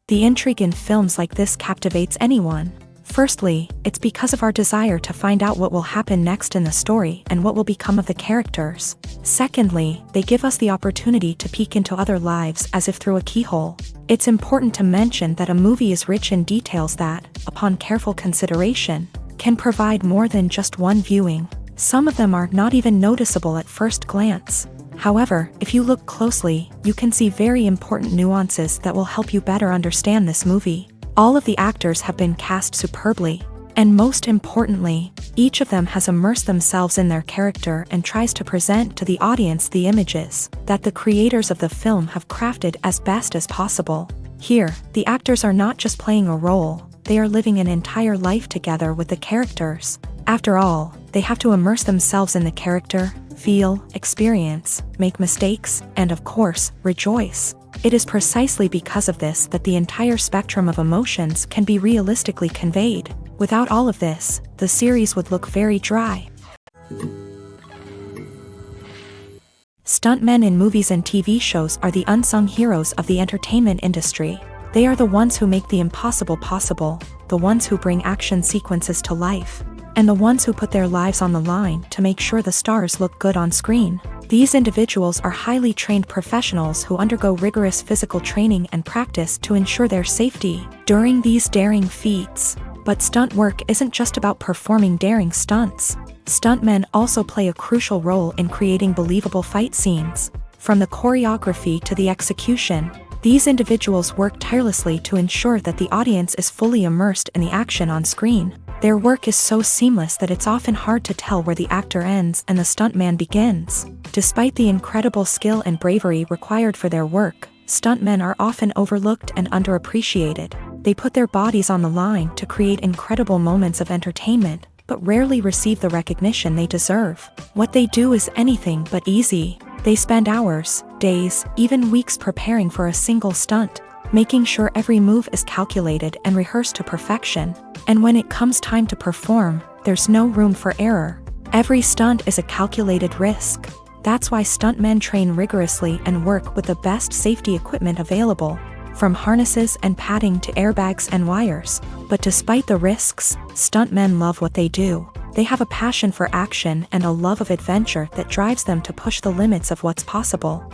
The intrigue in films like this captivates anyone. Firstly, it's because of our desire to find out what will happen next in the story and what will become of the characters. Secondly, they give us the opportunity to peek into other lives as if through a keyhole. It's important to mention that a movie is rich in details that, upon careful consideration, can provide more than just one viewing. Some of them are not even noticeable at first glance. However, if you look closely, you can see very important nuances that will help you better understand this movie. All of the actors have been cast superbly. And most importantly, each of them has immersed themselves in their character and tries to present to the audience the images that the creators of the film have crafted as best as possible. Here, the actors are not just playing a role, they are living an entire life together with the characters. After all, they have to immerse themselves in the character, feel, experience, make mistakes, and of course, rejoice. It is precisely because of this that the entire spectrum of emotions can be realistically conveyed. Without all of this, the series would look very dry. Stuntmen in movies and TV shows are the unsung heroes of the entertainment industry. They are the ones who make the impossible possible, the ones who bring action sequences to life, and the ones who put their lives on the line to make sure the stars look good on screen. These individuals are highly trained professionals who undergo rigorous physical training and practice to ensure their safety during these daring feats. But stunt work isn't just about performing daring stunts. Stuntmen also play a crucial role in creating believable fight scenes. From the choreography to the execution, these individuals work tirelessly to ensure that the audience is fully immersed in the action on screen. Their work is so seamless that it's often hard to tell where the actor ends and the stuntman begins. Despite the incredible skill and bravery required for their work, stuntmen are often overlooked and underappreciated. They put their bodies on the line to create incredible moments of entertainment, but rarely receive the recognition they deserve. What they do is anything but easy. They spend hours, days, even weeks preparing for a single stunt, making sure every move is calculated and rehearsed to perfection. And when it comes time to perform, there's no room for error. Every stunt is a calculated risk. That's why stuntmen train rigorously and work with the best safety equipment available, from harnesses and padding to airbags and wires. But despite the risks, stuntmen love what they do. They have a passion for action and a love of adventure that drives them to push the limits of what's possible.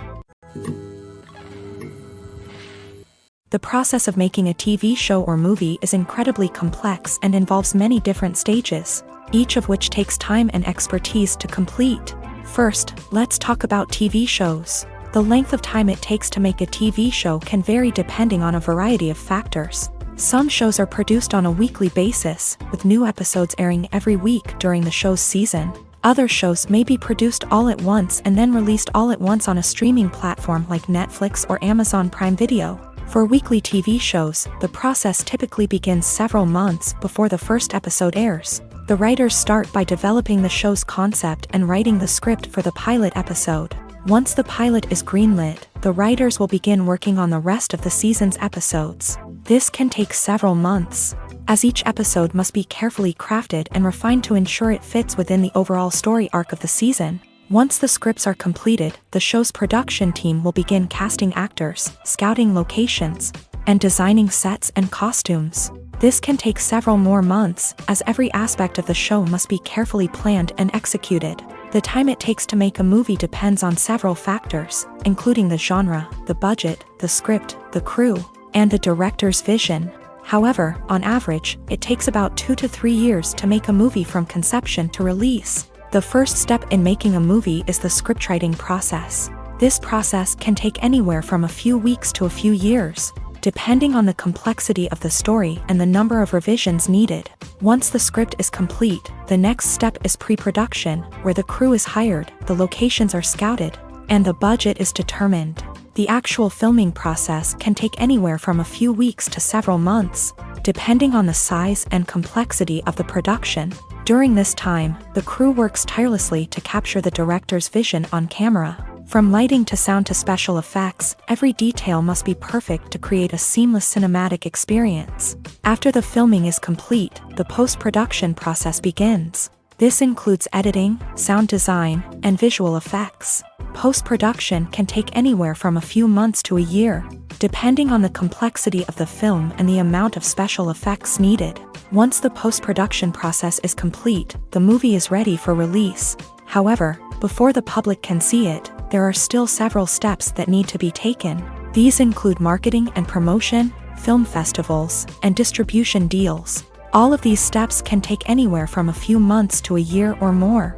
The process of making a TV show or movie is incredibly complex and involves many different stages, each of which takes time and expertise to complete. First, let's talk about TV shows. The length of time it takes to make a TV show can vary depending on a variety of factors. Some shows are produced on a weekly basis, with new episodes airing every week during the show's season. Other shows may be produced all at once and then released all at once on a streaming platform like Netflix or Amazon Prime Video. For weekly TV shows, the process typically begins several months before the first episode airs. The writers start by developing the show's concept and writing the script for the pilot episode. Once the pilot is greenlit, the writers will begin working on the rest of the season's episodes. This can take several months, as each episode must be carefully crafted and refined to ensure it fits within the overall story arc of the season. Once the scripts are completed, the show's production team will begin casting actors, scouting locations, and designing sets and costumes. This can take several more months, as every aspect of the show must be carefully planned and executed. The time it takes to make a movie depends on several factors, including the genre, the budget, the script, the crew, and the director's vision. However, on average, it takes about 2 to 3 years to make a movie from conception to release. The first step in making a movie is the scriptwriting process. This process can take anywhere from a few weeks to a few years, depending on the complexity of the story and the number of revisions needed. Once the script is complete, the next step is pre-production, where the crew is hired, the locations are scouted, and the budget is determined. The actual filming process can take anywhere from a few weeks to several months, depending on the size and complexity of the production. During this time, the crew works tirelessly to capture the director's vision on camera. From lighting to sound to special effects, every detail must be perfect to create a seamless cinematic experience. After the filming is complete, the post-production process begins. This includes editing, sound design, and visual effects. Post-production can take anywhere from a few months to a year, depending on the complexity of the film and the amount of special effects needed. Once the post-production process is complete, the movie is ready for release. However, before the public can see it, there are still several steps that need to be taken. These include marketing and promotion, film festivals, and distribution deals. All of these steps can take anywhere from a few months to a year or more.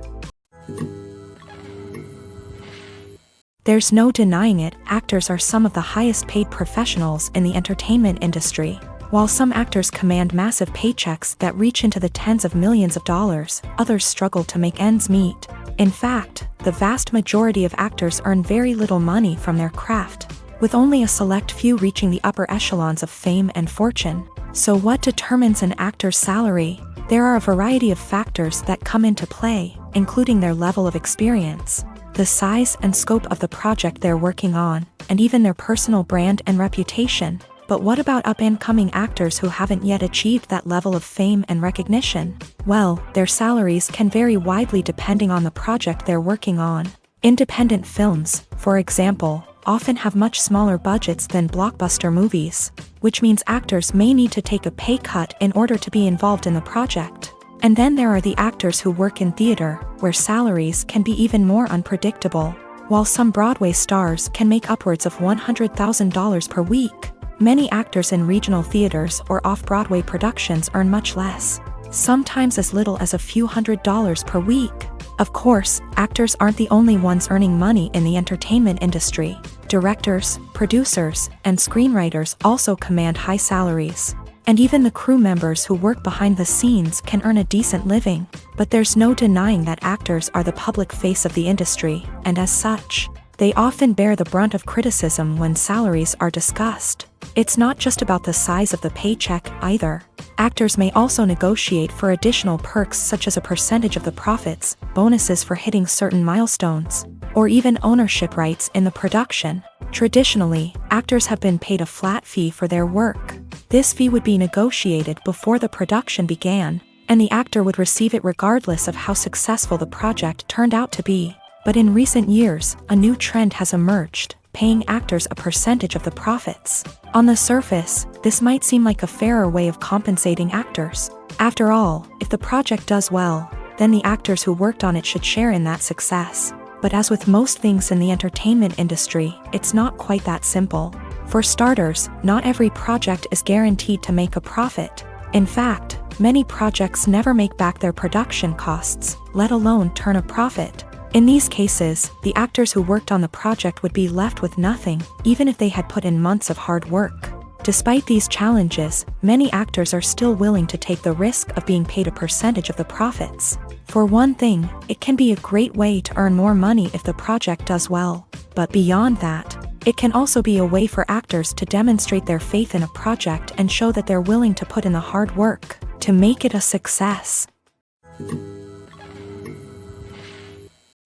There's no denying it, actors are some of the highest paid professionals in the entertainment industry. While some actors command massive paychecks that reach into the tens of millions of dollars, others struggle to make ends meet. In fact, the vast majority of actors earn very little money from their craft, with only a select few reaching the upper echelons of fame and fortune. So what determines an actor's salary? There are a variety of factors that come into play, including their level of experience, the size and scope of the project they're working on, and even their personal brand and reputation. But what about up-and-coming actors who haven't yet achieved that level of fame and recognition? Well, their salaries can vary widely depending on the project they're working on. Independent films, for example, often have much smaller budgets than blockbuster movies, which means actors may need to take a pay cut in order to be involved in the project. And then there are the actors who work in theater, where salaries can be even more unpredictable. While some Broadway stars can make upwards of $100,000 per week, many actors in regional theaters or off-Broadway productions earn much less, sometimes as little as a few $100s per week. Of course, actors aren't the only ones earning money in the entertainment industry. Directors, producers, and screenwriters also command high salaries. And even the crew members who work behind the scenes can earn a decent living. But there's no denying that actors are the public face of the industry, and as such, they often bear the brunt of criticism when salaries are discussed. It's not just about the size of the paycheck, either. Actors may also negotiate for additional perks such as a percentage of the profits, bonuses for hitting certain milestones, or even ownership rights in the production. Traditionally, actors have been paid a flat fee for their work. This fee would be negotiated before the production began, and the actor would receive it regardless of how successful the project turned out to be. But in recent years, a new trend has emerged, paying actors a percentage of the profits. On the surface, this might seem like a fairer way of compensating actors. After all, if the project does well, then the actors who worked on it should share in that success. But as with most things in the entertainment industry, it's not quite that simple. For starters, not every project is guaranteed to make a profit. In fact, many projects never make back their production costs, let alone turn a profit. In these cases, the actors who worked on the project would be left with nothing, even if they had put in months of hard work. Despite these challenges, many actors are still willing to take the risk of being paid a percentage of the profits. For one thing, it can be a great way to earn more money if the project does well. But beyond that, it can also be a way for actors to demonstrate their faith in a project and show that they're willing to put in the hard work to make it a success.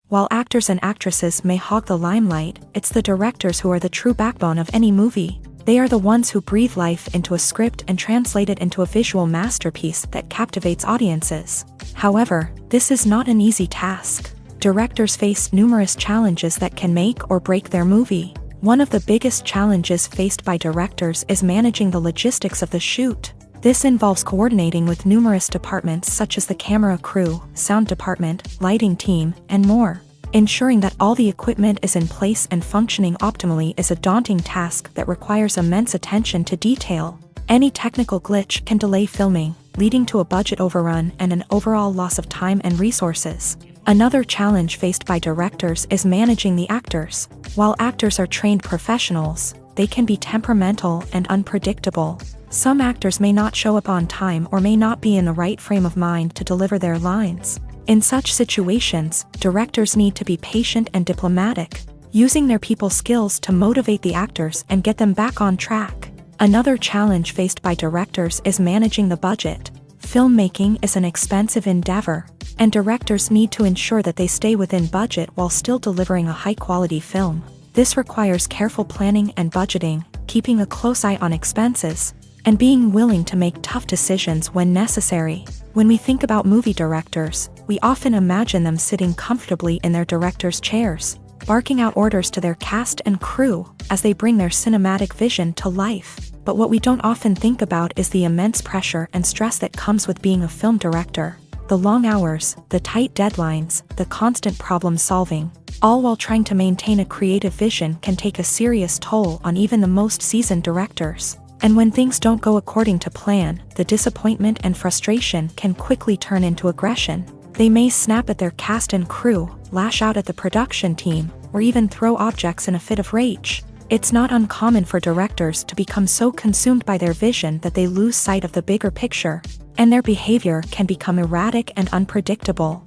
While actors and actresses may hog the limelight, it's the directors who are the true backbone of any movie. They are the ones who breathe life into a script and translate it into a visual masterpiece that captivates audiences. However, this is not an easy task. Directors face numerous challenges that can make or break their movie. One of the biggest challenges faced by directors is managing the logistics of the shoot. This involves coordinating with numerous departments such as the camera crew, sound department, lighting team, and more. Ensuring that all the equipment is in place and functioning optimally is a daunting task that requires immense attention to detail. Any technical glitch can delay filming, leading to a budget overrun and an overall loss of time and resources. Another challenge faced by directors is managing the actors. While actors are trained professionals, they can be temperamental and unpredictable. Some actors may not show up on time or may not be in the right frame of mind to deliver their lines. In such situations, directors need to be patient and diplomatic, using their people skills to motivate the actors and get them back on track. Another challenge faced by directors is managing the budget. Filmmaking is an expensive endeavor, and directors need to ensure that they stay within budget while still delivering a high-quality film. This requires careful planning and budgeting, keeping a close eye on expenses, and being willing to make tough decisions when necessary. When we think about movie directors, we often imagine them sitting comfortably in their director's chairs, barking out orders to their cast and crew as they bring their cinematic vision to life. But what we don't often think about is the immense pressure and stress that comes with being a film director. The long hours, the tight deadlines, the constant problem solving, all while trying to maintain a creative vision can take a serious toll on even the most seasoned directors. And when things don't go according to plan, the disappointment and frustration can quickly turn into aggression. They may snap at their cast and crew, lash out at the production team, or even throw objects in a fit of rage. It's not uncommon for directors to become so consumed by their vision that they lose sight of the bigger picture, and their behavior can become erratic and unpredictable.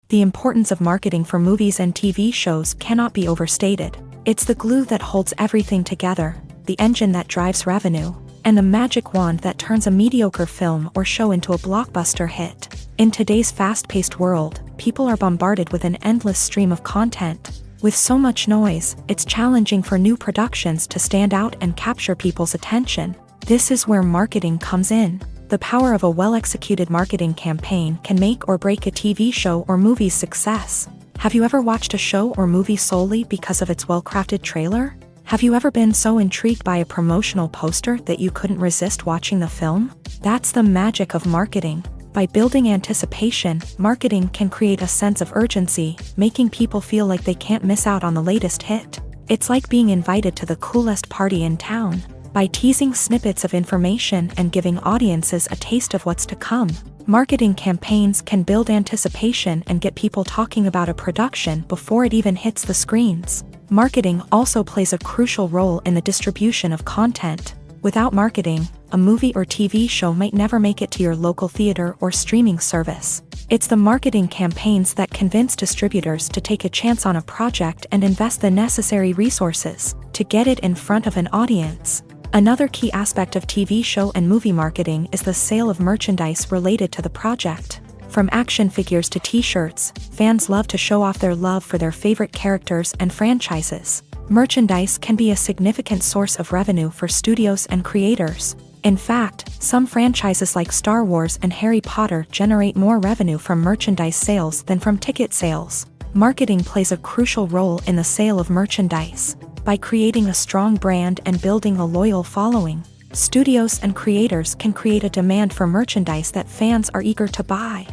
The importance of marketing for movies and TV shows cannot be overstated. It's the glue that holds everything together, the engine that drives revenue, and the magic wand that turns a mediocre film or show into a blockbuster hit. In today's fast-paced world, people are bombarded with an endless stream of content. With so much noise, it's challenging for new productions to stand out and capture people's attention. This is where marketing comes in. The power of a well-executed marketing campaign can make or break a TV show or movie's success. Have you ever watched a show or movie solely because of its well-crafted trailer? Have you ever been so intrigued by a promotional poster that you couldn't resist watching the film? That's the magic of marketing. By building anticipation, marketing can create a sense of urgency, making people feel like they can't miss out on the latest hit. It's like being invited to the coolest party in town. By teasing snippets of information and giving audiences a taste of what's to come, marketing campaigns can build anticipation and get people talking about a production before it even hits the screens. Marketing also plays a crucial role in the distribution of content. Without marketing, a movie or TV show might never make it to your local theater or streaming service. It's the marketing campaigns that convince distributors to take a chance on a project and invest the necessary resources to get it in front of an audience. Another key aspect of TV show and movie marketing is the sale of merchandise related to the project. From action figures to t-shirts, fans love to show off their love for their favorite characters and franchises. Merchandise can be a significant source of revenue for studios and creators. In fact, some franchises like Star Wars and Harry Potter generate more revenue from merchandise sales than from ticket sales. Marketing plays a crucial role in the sale of merchandise. By creating a strong brand and building a loyal following, studios and creators can create a demand for merchandise that fans are eager to buy.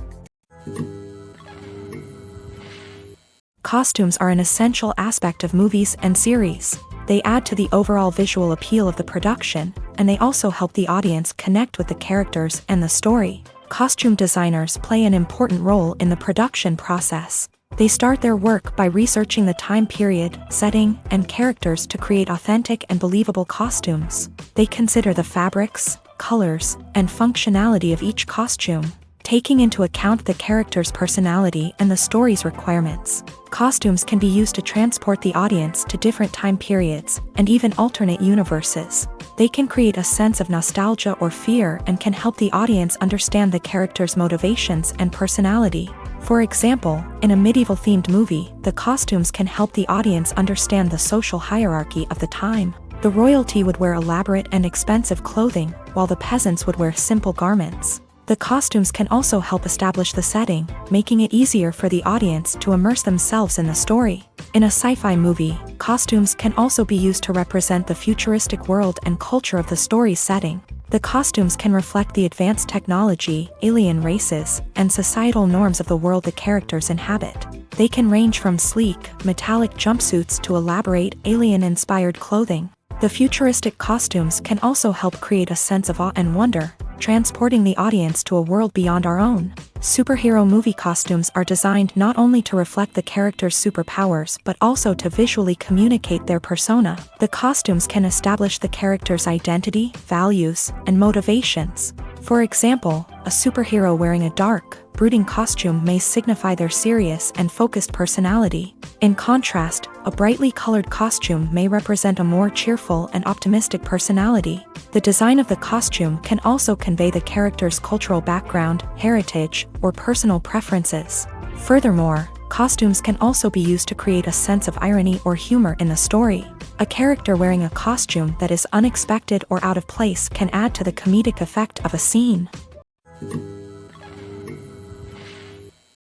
Costumes are an essential aspect of movies and series. They add to the overall visual appeal of the production, and they also help the audience connect with the characters and the story. Costume designers play an important role in the production process. They start their work by researching the time period, setting, and characters to create authentic and believable costumes. They consider the fabrics, colors, and functionality of each costume, taking into account the character's personality and the story's requirements. Costumes can be used to transport the audience to different time periods and even alternate universes. They can create a sense of nostalgia or fear and can help the audience understand the character's motivations and personality. For example, in a medieval-themed movie, the costumes can help the audience understand the social hierarchy of the time. The royalty would wear elaborate and expensive clothing, while the peasants would wear simple garments. The costumes can also help establish the setting, making it easier for the audience to immerse themselves in the story. In a sci-fi movie, costumes can also be used to represent the futuristic world and culture of the story's setting. The costumes can reflect the advanced technology, alien races, and societal norms of the world the characters inhabit. They can range from sleek, metallic jumpsuits to elaborate, alien-inspired clothing. The futuristic costumes can also help create a sense of awe and wonder, transporting the audience to a world beyond our own. Superhero movie costumes are designed not only to reflect the character's superpowers but also to visually communicate their persona. The costumes can establish the character's identity, values, and motivations. For example, a superhero wearing a dark, brooding costume may signify their serious and focused personality. In contrast, a brightly colored costume may represent a more cheerful and optimistic personality. The design of the costume can also convey the character's cultural background, heritage, or personal preferences. Furthermore, costumes can also be used to create a sense of irony or humor in the story. A character wearing a costume that is unexpected or out of place can add to the comedic effect of a scene.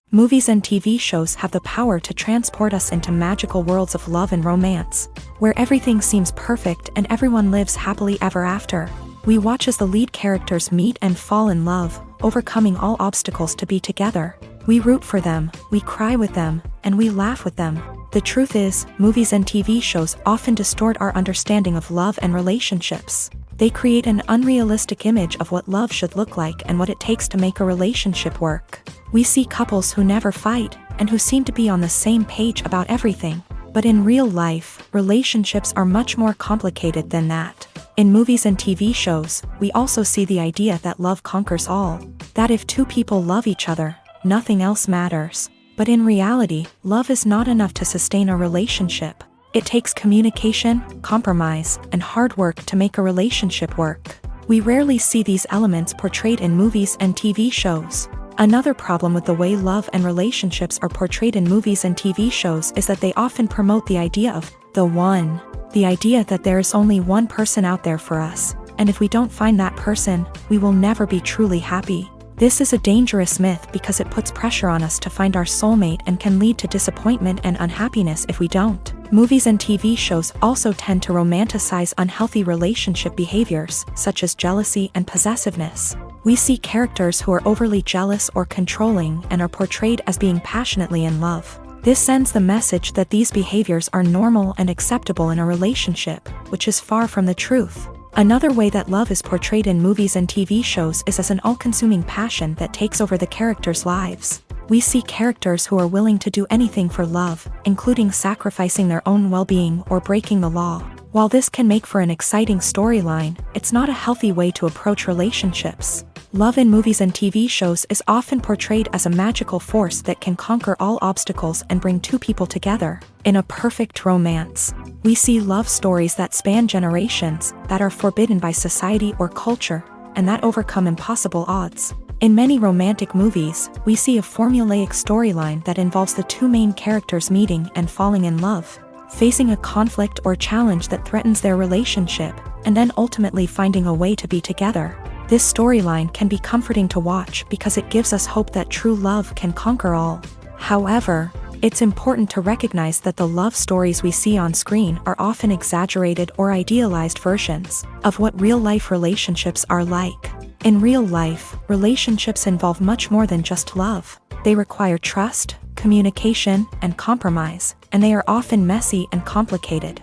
Movies and TV shows have the power to transport us into magical worlds of love and romance, where everything seems perfect and everyone lives happily ever after. We watch as the lead characters meet and fall in love, overcoming all obstacles to be together. We root for them, we cry with them, and we laugh with them. The truth is, movies and TV shows often distort our understanding of love and relationships. They create an unrealistic image of what love should look like and what it takes to make a relationship work. We see couples who never fight, and who seem to be on the same page about everything. But in real life, relationships are much more complicated than that. In movies and TV shows, we also see the idea that love conquers all. That if two people love each other, nothing else matters. But in reality, love is not enough to sustain a relationship. It takes communication, compromise, and hard work to make a relationship work. We rarely see these elements portrayed in movies and TV shows. Another problem with the way love and relationships are portrayed in movies and TV shows is that they often promote the idea of the one. The idea that there is only one person out there for us, and if we don't find that person, we will never be truly happy. This is a dangerous myth because it puts pressure on us to find our soulmate and can lead to disappointment and unhappiness if we don't. Movies and TV shows also tend to romanticize unhealthy relationship behaviors, such as jealousy and possessiveness. We see characters who are overly jealous or controlling and are portrayed as being passionately in love. This sends the message that these behaviors are normal and acceptable in a relationship, which is far from the truth. Another way that love is portrayed in movies and TV shows is as an all-consuming passion that takes over the characters' lives. We see characters who are willing to do anything for love, including sacrificing their own well-being or breaking the law. While this can make for an exciting storyline, it's not a healthy way to approach relationships. Love in movies and TV shows is often portrayed as a magical force that can conquer all obstacles and bring two people together. In a perfect romance, we see love stories that span generations, that are forbidden by society or culture, and that overcome impossible odds. In many romantic movies, we see a formulaic storyline that involves the two main characters meeting and falling in love, facing a conflict or challenge that threatens their relationship, and then ultimately finding a way to be together. This storyline can be comforting to watch because it gives us hope that true love can conquer all. However, it's important to recognize that the love stories we see on screen are often exaggerated or idealized versions of what real-life relationships are like. In real life, relationships involve much more than just love. They require trust, communication, and compromise, and they are often messy and complicated.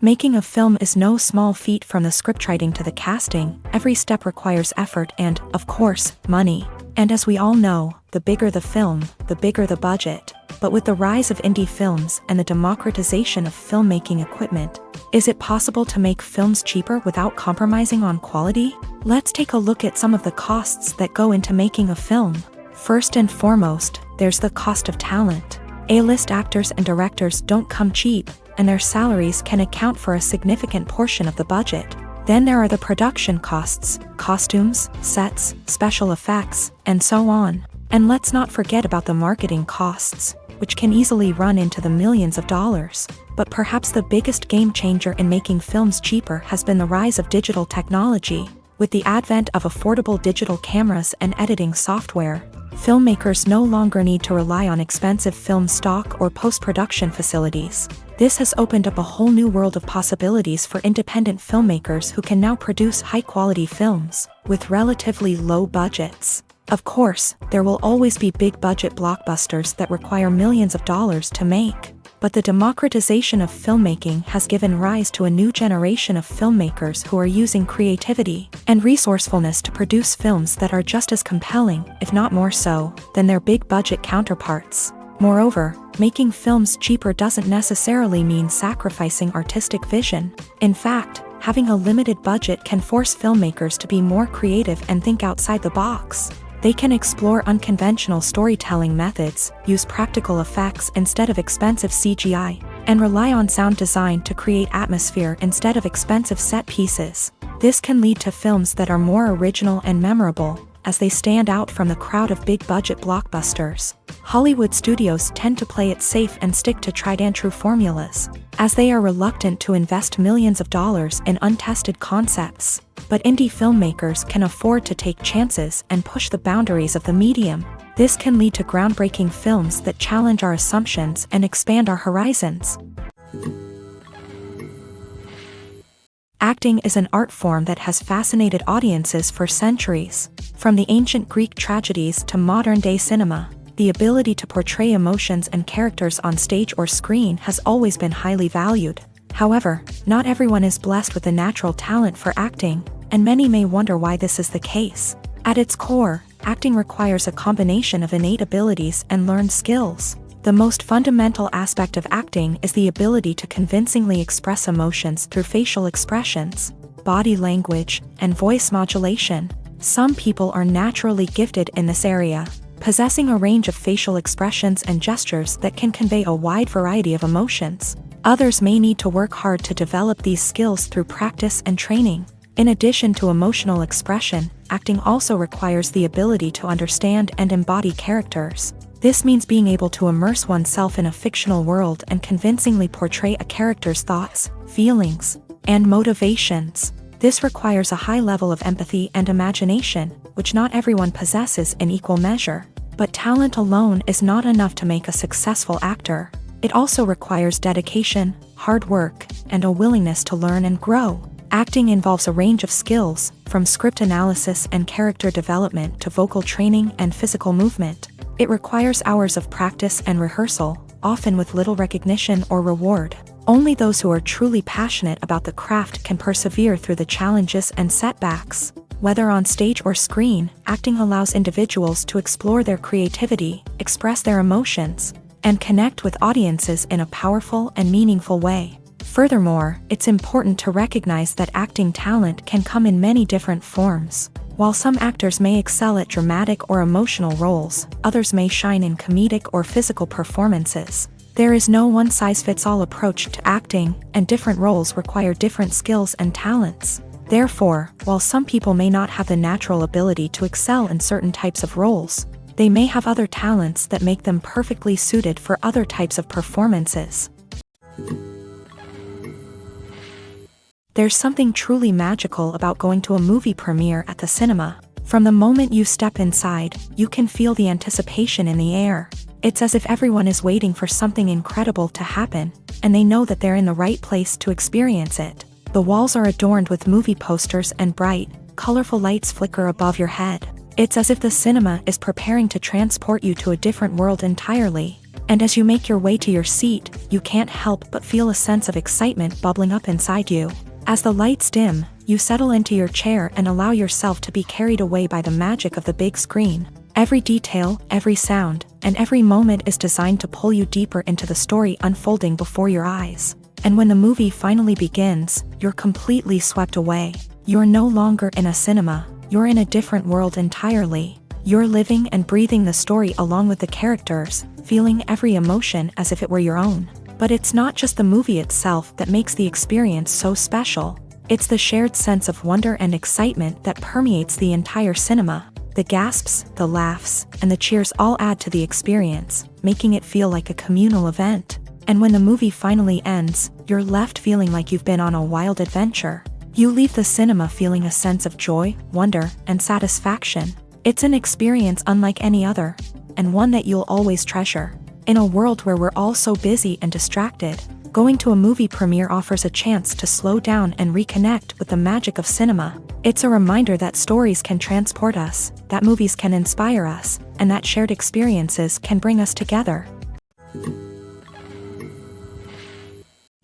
Making a film is no small feat. From the scriptwriting to the casting, every step requires effort and, of course, money. And as we all know, the bigger the film, the bigger the budget. But with the rise of indie films and the democratization of filmmaking equipment, is it possible to make films cheaper without compromising on quality? Let's take a look at some of the costs that go into making a film. First and foremost, there's the cost of talent. A-list actors and directors don't come cheap, and their salaries can account for a significant portion of the budget. Then there are the production costs, costumes, sets, special effects, and so on. And let's not forget about the marketing costs, which can easily run into the millions of dollars. But perhaps the biggest game changer in making films cheaper has been the rise of digital technology. With the advent of affordable digital cameras and editing software, filmmakers no longer need to rely on expensive film stock or post-production facilities. This has opened up a whole new world of possibilities for independent filmmakers who can now produce high-quality films with relatively low budgets. Of course, there will always be big-budget blockbusters that require millions of dollars to make. But the democratization of filmmaking has given rise to a new generation of filmmakers who are using creativity and resourcefulness to produce films that are just as compelling, if not more so, than their big-budget counterparts. Moreover, making films cheaper doesn't necessarily mean sacrificing artistic vision. In fact, having a limited budget can force filmmakers to be more creative and think outside the box. They can explore unconventional storytelling methods, use practical effects instead of expensive CGI, and rely on sound design to create atmosphere instead of expensive set pieces. This can lead to films that are more original and memorable, as they stand out from the crowd of big-budget blockbusters. Hollywood studios tend to play it safe and stick to tried-and-true formulas, as they are reluctant to invest millions of dollars in untested concepts. But indie filmmakers can afford to take chances and push the boundaries of the medium. This can lead to groundbreaking films that challenge our assumptions and expand our horizons. Acting is an art form that has fascinated audiences for centuries. From the ancient Greek tragedies to modern-day cinema, the ability to portray emotions and characters on stage or screen has always been highly valued. However, not everyone is blessed with the natural talent for acting, and many may wonder why this is the case. At its core, acting requires a combination of innate abilities and learned skills. The most fundamental aspect of acting is the ability to convincingly express emotions through facial expressions, body language, and voice modulation. Some people are naturally gifted in this area, possessing a range of facial expressions and gestures that can convey a wide variety of emotions. Others may need to work hard to develop these skills through practice and training. In addition to emotional expression, acting also requires the ability to understand and embody characters. This means being able to immerse oneself in a fictional world and convincingly portray a character's thoughts, feelings, and motivations. This requires a high level of empathy and imagination, which not everyone possesses in equal measure. But talent alone is not enough to make a successful actor. It also requires dedication, hard work, and a willingness to learn and grow. Acting involves a range of skills, from script analysis and character development to vocal training and physical movement. It requires hours of practice and rehearsal, often with little recognition or reward. Only those who are truly passionate about the craft can persevere through the challenges and setbacks. Whether on stage or screen, acting allows individuals to explore their creativity, express their emotions, and connect with audiences in a powerful and meaningful way. Furthermore, it's important to recognize that acting talent can come in many different forms. While some actors may excel at dramatic or emotional roles, others may shine in comedic or physical performances. There is no one-size-fits-all approach to acting, and different roles require different skills and talents. Therefore, while some people may not have the natural ability to excel in certain types of roles, they may have other talents that make them perfectly suited for other types of performances. There's something truly magical about going to a movie premiere at the cinema. From the moment you step inside, you can feel the anticipation in the air. It's as if everyone is waiting for something incredible to happen, and they know that they're in the right place to experience it. The walls are adorned with movie posters and bright, colorful lights flicker above your head. It's as if the cinema is preparing to transport you to a different world entirely. And as you make your way to your seat, you can't help but feel a sense of excitement bubbling up inside you. As the lights dim, you settle into your chair and allow yourself to be carried away by the magic of the big screen. Every detail, every sound, and every moment is designed to pull you deeper into the story unfolding before your eyes. And when the movie finally begins, you're completely swept away. You're no longer in a cinema, you're in a different world entirely. You're living and breathing the story along with the characters, feeling every emotion as if it were your own. But it's not just the movie itself that makes the experience so special. It's the shared sense of wonder and excitement that permeates the entire cinema. The gasps, the laughs, and the cheers all add to the experience, making it feel like a communal event. And when the movie finally ends, you're left feeling like you've been on a wild adventure. You leave the cinema feeling a sense of joy, wonder, and satisfaction. It's an experience unlike any other, and one that you'll always treasure. In a world where we're all so busy and distracted, Going to a movie premiere offers a chance to slow down and reconnect with the magic of cinema. It's a reminder that stories can transport us, that movies can inspire us, and that shared experiences can bring us together.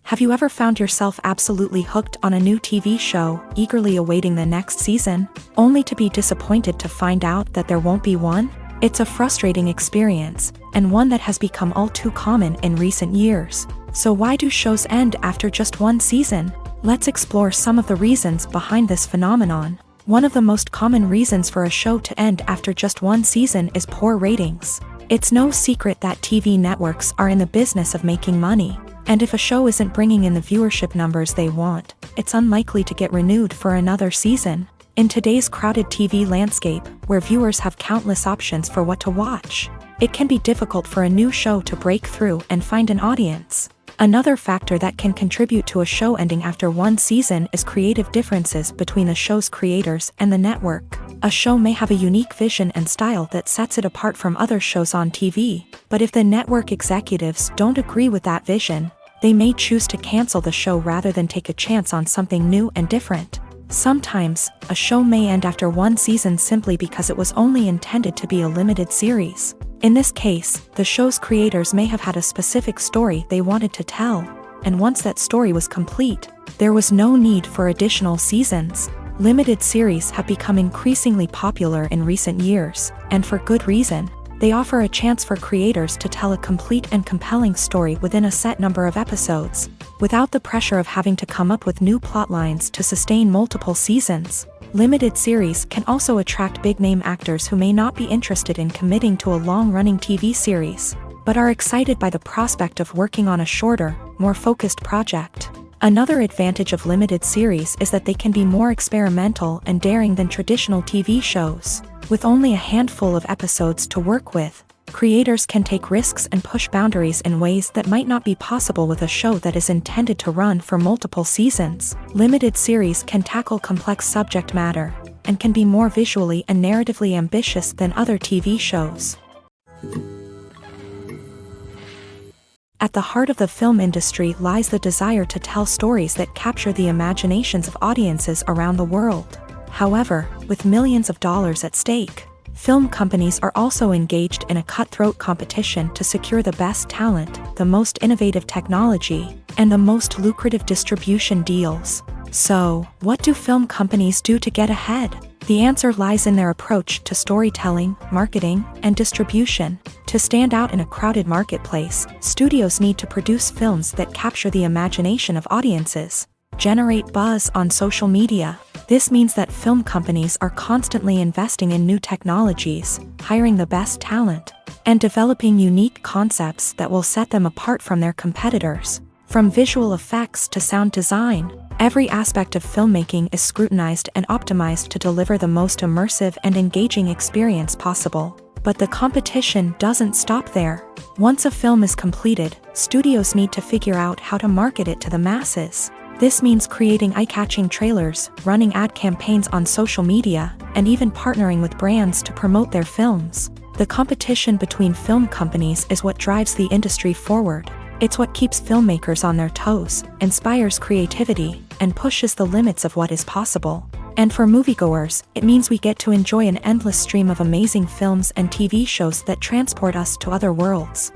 Have you ever found yourself absolutely hooked on a new TV show, eagerly awaiting the next season, only to be disappointed to find out that there won't be one? It's a frustrating experience, and one that has become all too common in recent years. So why do shows end after just one season? Let's explore some of the reasons behind this phenomenon. One of the most common reasons for a show to end after just one season is poor ratings. It's no secret that TV networks are in the business of making money, and if a show isn't bringing in the viewership numbers they want, it's unlikely to get renewed for another season. In today's crowded TV landscape, where viewers have countless options for what to watch, it can be difficult for a new show to break through and find an audience. Another factor that can contribute to a show ending after one season is creative differences between the show's creators and the network. A show may have a unique vision and style that sets it apart from other shows on TV, but if the network executives don't agree with that vision, they may choose to cancel the show rather than take a chance on something new and different. Sometimes, a show may end after one season simply because it was only intended to be a limited series. In this case, the show's creators may have had a specific story they wanted to tell, and once that story was complete, there was no need for additional seasons. Limited series have become increasingly popular in recent years, and for good reason. They offer a chance for creators to tell a complete and compelling story within a set number of episodes, without the pressure of having to come up with new plotlines to sustain multiple seasons. Limited series can also attract big-name actors who may not be interested in committing to a long-running TV series, but are excited by the prospect of working on a shorter, more focused project. Another advantage of limited series is that they can be more experimental and daring than traditional TV shows. With only a handful of episodes to work with, creators can take risks and push boundaries in ways that might not be possible with a show that is intended to run for multiple seasons. Limited series can tackle complex subject matter, and can be more visually and narratively ambitious than other TV shows. At the heart of the film industry lies the desire to tell stories that capture the imaginations of audiences around the world. However, with millions of dollars at stake, film companies are also engaged in a cutthroat competition to secure the best talent, the most innovative technology, and the most lucrative distribution deals. So, what do film companies do to get ahead? The answer lies in their approach to storytelling, marketing, and distribution. To stand out in a crowded marketplace, studios need to produce films that capture the imagination of audiences, generate buzz on social media. This means that film companies are constantly investing in new technologies, hiring the best talent, and developing unique concepts that will set them apart from their competitors. From visual effects to sound design, every aspect of filmmaking is scrutinized and optimized to deliver the most immersive and engaging experience possible. But the competition doesn't stop there. Once a film is completed, studios need to figure out how to market it to the masses. This means creating eye-catching trailers, running ad campaigns on social media, and even partnering with brands to promote their films. The competition between film companies is what drives the industry forward. It's what keeps filmmakers on their toes, inspires creativity, and pushes the limits of what is possible. And for moviegoers, it means we get to enjoy an endless stream of amazing films and TV shows that transport us to other worlds.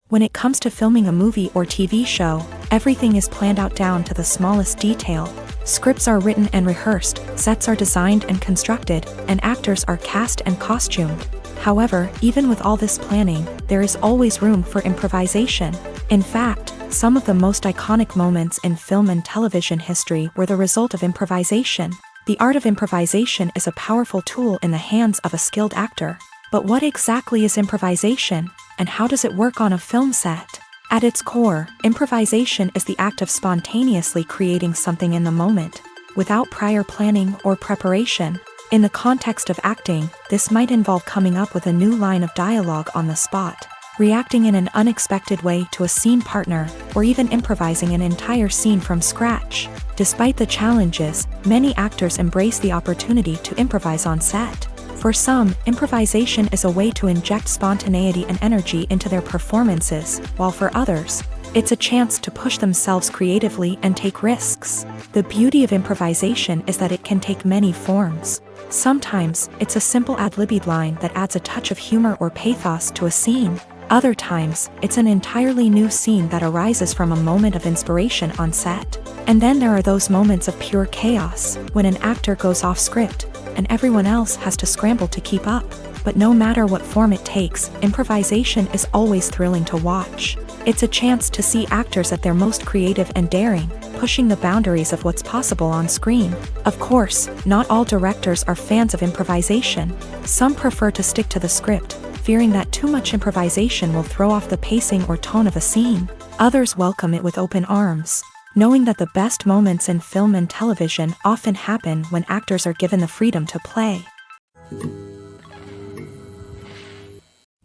When it comes to filming a movie or TV show, everything is planned out down to the smallest detail. Scripts are written and rehearsed, sets are designed and constructed, and actors are cast and costumed. However, even with all this planning, there is always room for improvisation. In fact, some of the most iconic moments in film and television history were the result of improvisation. The art of improvisation is a powerful tool in the hands of a skilled actor. But what exactly is improvisation, and how does it work on a film set? At its core, improvisation is the act of spontaneously creating something in the moment, without prior planning or preparation. In the context of acting, this might involve coming up with a new line of dialogue on the spot, reacting in an unexpected way to a scene partner, or even improvising an entire scene from scratch. Despite the challenges, many actors embrace the opportunity to improvise on set. For some, improvisation is a way to inject spontaneity and energy into their performances, while for others, it's a chance to push themselves creatively and take risks. The beauty of improvisation is that it can take many forms. Sometimes, it's a simple ad-libbed line that adds a touch of humor or pathos to a scene. Other times, it's an entirely new scene that arises from a moment of inspiration on set. And then there are those moments of pure chaos, when an actor goes off script, and everyone else has to scramble to keep up. But no matter what form it takes, improvisation is always thrilling to watch. It's a chance to see actors at their most creative and daring, pushing the boundaries of what's possible on screen. Of course, not all directors are fans of improvisation. Some prefer to stick to the script, fearing that too much improvisation will throw off the pacing or tone of a scene. Others welcome it with open arms, knowing that the best moments in film and television often happen when actors are given the freedom to play.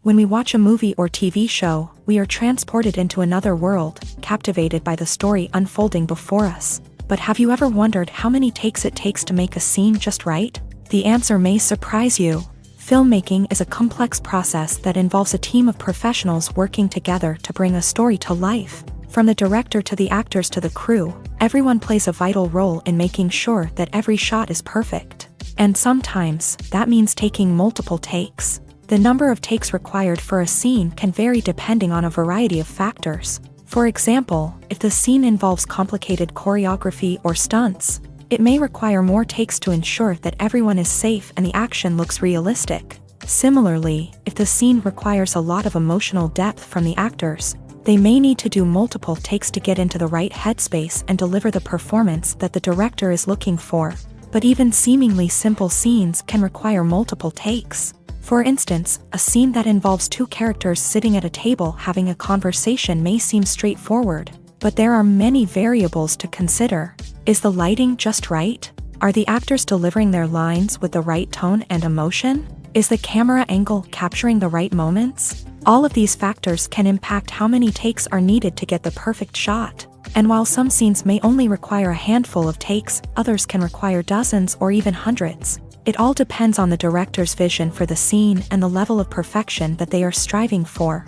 When we watch a movie or TV show, we are transported into another world, captivated by the story unfolding before us. But have you ever wondered how many takes it takes to make a scene just right? The answer may surprise you. Filmmaking is a complex process that involves a team of professionals working together to bring a story to life. From the director to the actors to the crew, everyone plays a vital role in making sure that every shot is perfect. And sometimes, that means taking multiple takes. The number of takes required for a scene can vary depending on a variety of factors. For example, if the scene involves complicated choreography or stunts, it may require more takes to ensure that everyone is safe and the action looks realistic. Similarly, if the scene requires a lot of emotional depth from the actors, they may need to do multiple takes to get into the right headspace and deliver the performance that the director is looking for. But even seemingly simple scenes can require multiple takes. For instance, a scene that involves two characters sitting at a table having a conversation may seem straightforward, but there are many variables to consider. Is the lighting just right? Are the actors delivering their lines with the right tone and emotion? Is the camera angle capturing the right moments? All of these factors can impact how many takes are needed to get the perfect shot. And while some scenes may only require a handful of takes, others can require dozens or even hundreds. It all depends on the director's vision for the scene and the level of perfection that they are striving for.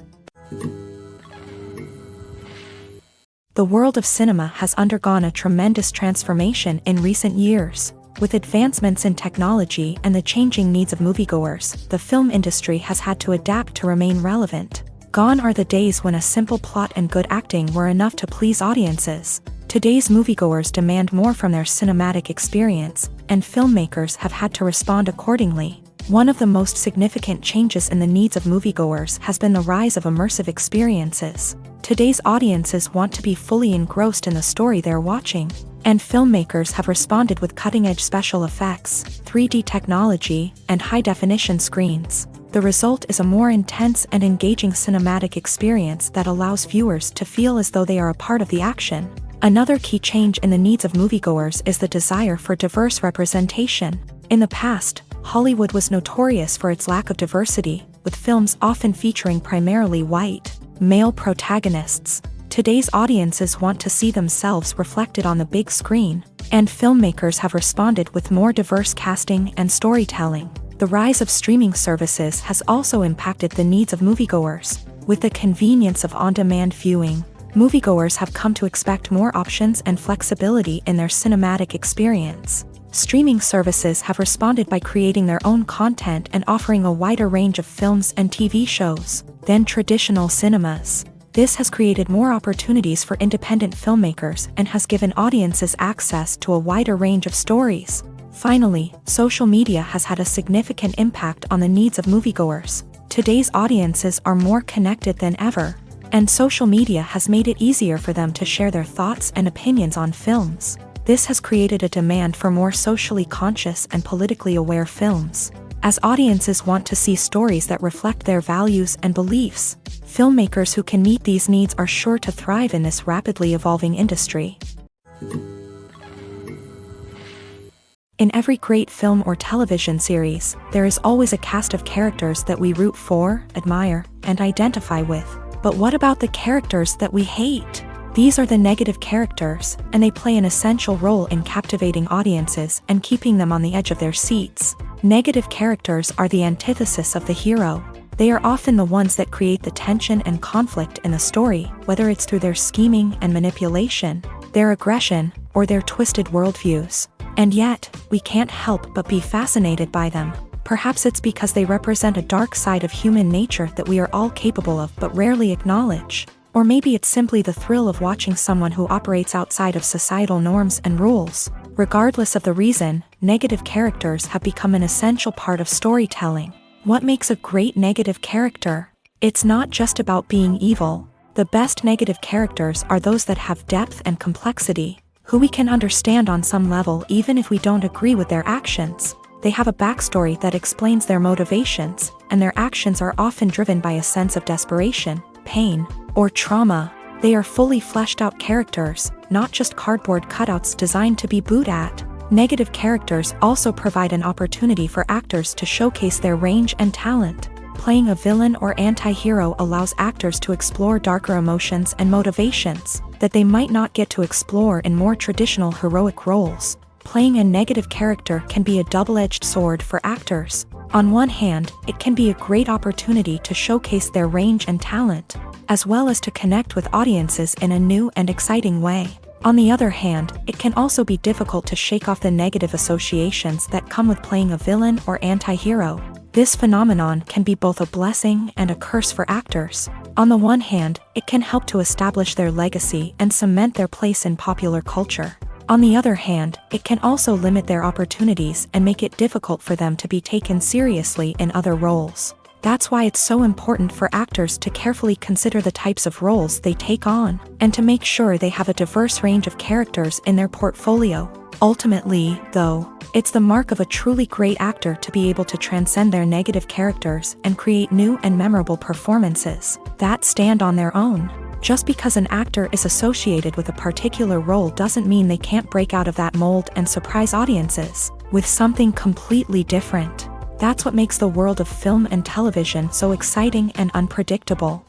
The world of cinema has undergone a tremendous transformation in recent years. With advancements in technology and the changing needs of moviegoers, the film industry has had to adapt to remain relevant. Gone are the days when a simple plot and good acting were enough to please audiences. Today's moviegoers demand more from their cinematic experience, and filmmakers have had to respond accordingly. One of the most significant changes in the needs of moviegoers has been the rise of immersive experiences. Today's audiences want to be fully engrossed in the story they're watching, and filmmakers have responded with cutting-edge special effects, 3D technology, and high-definition screens. The result is a more intense and engaging cinematic experience that allows viewers to feel as though they are a part of the action. Another key change in the needs of moviegoers is the desire for diverse representation. In the past, Hollywood was notorious for its lack of diversity, with films often featuring primarily white, male protagonists. Today's audiences want to see themselves reflected on the big screen, and filmmakers have responded with more diverse casting and storytelling. The rise of streaming services has also impacted the needs of moviegoers. With the convenience of on-demand viewing, moviegoers have come to expect more options and flexibility in their cinematic experience. Streaming services have responded by creating their own content and offering a wider range of films and TV shows than traditional cinemas. This has created more opportunities for independent filmmakers and has given audiences access to a wider range of stories. Finally, social media has had a significant impact on the needs of moviegoers. Today's audiences are more connected than ever, and social media has made it easier for them to share their thoughts and opinions on films. This has created a demand for more socially conscious and politically aware films. As audiences want to see stories that reflect their values and beliefs, filmmakers who can meet these needs are sure to thrive in this rapidly evolving industry. In every great film or television series, there is always a cast of characters that we root for, admire, and identify with. But what about the characters that we hate? These are the negative characters, and they play an essential role in captivating audiences and keeping them on the edge of their seats. Negative characters are the antithesis of the hero. They are often the ones that create the tension and conflict in the story, whether it's through their scheming and manipulation, their aggression, or their twisted worldviews. And yet, we can't help but be fascinated by them. Perhaps it's because they represent a dark side of human nature that we are all capable of but rarely acknowledge. Or maybe it's simply the thrill of watching someone who operates outside of societal norms and rules. Regardless of the reason, negative characters have become an essential part of storytelling. What makes a great negative character? It's not just about being evil. The best negative characters are those that have depth and complexity, who we can understand on some level even if we don't agree with their actions. They have a backstory that explains their motivations, and their actions are often driven by a sense of desperation, pain, or trauma. They are fully fleshed out characters, not just cardboard cutouts designed to be booed at. Negative characters also provide an opportunity for actors to showcase their range and talent. Playing a villain or anti-hero allows actors to explore darker emotions and motivations that they might not get to explore in more traditional heroic roles. Playing a negative character can be a double-edged sword for actors. On one hand, it can be a great opportunity to showcase their range and talent, as well as to connect with audiences in a new and exciting way. On the other hand, it can also be difficult to shake off the negative associations that come with playing a villain or anti-hero. This phenomenon can be both a blessing and a curse for actors. On the one hand, it can help to establish their legacy and cement their place in popular culture. On the other hand, it can also limit their opportunities and make it difficult for them to be taken seriously in other roles. That's why it's so important for actors to carefully consider the types of roles they take on, and to make sure they have a diverse range of characters in their portfolio. Ultimately, though, it's the mark of a truly great actor to be able to transcend their negative characters and create new and memorable performances that stand on their own. Just because an actor is associated with a particular role doesn't mean they can't break out of that mold and surprise audiences with something completely different. That's what makes the world of film and television so exciting and unpredictable.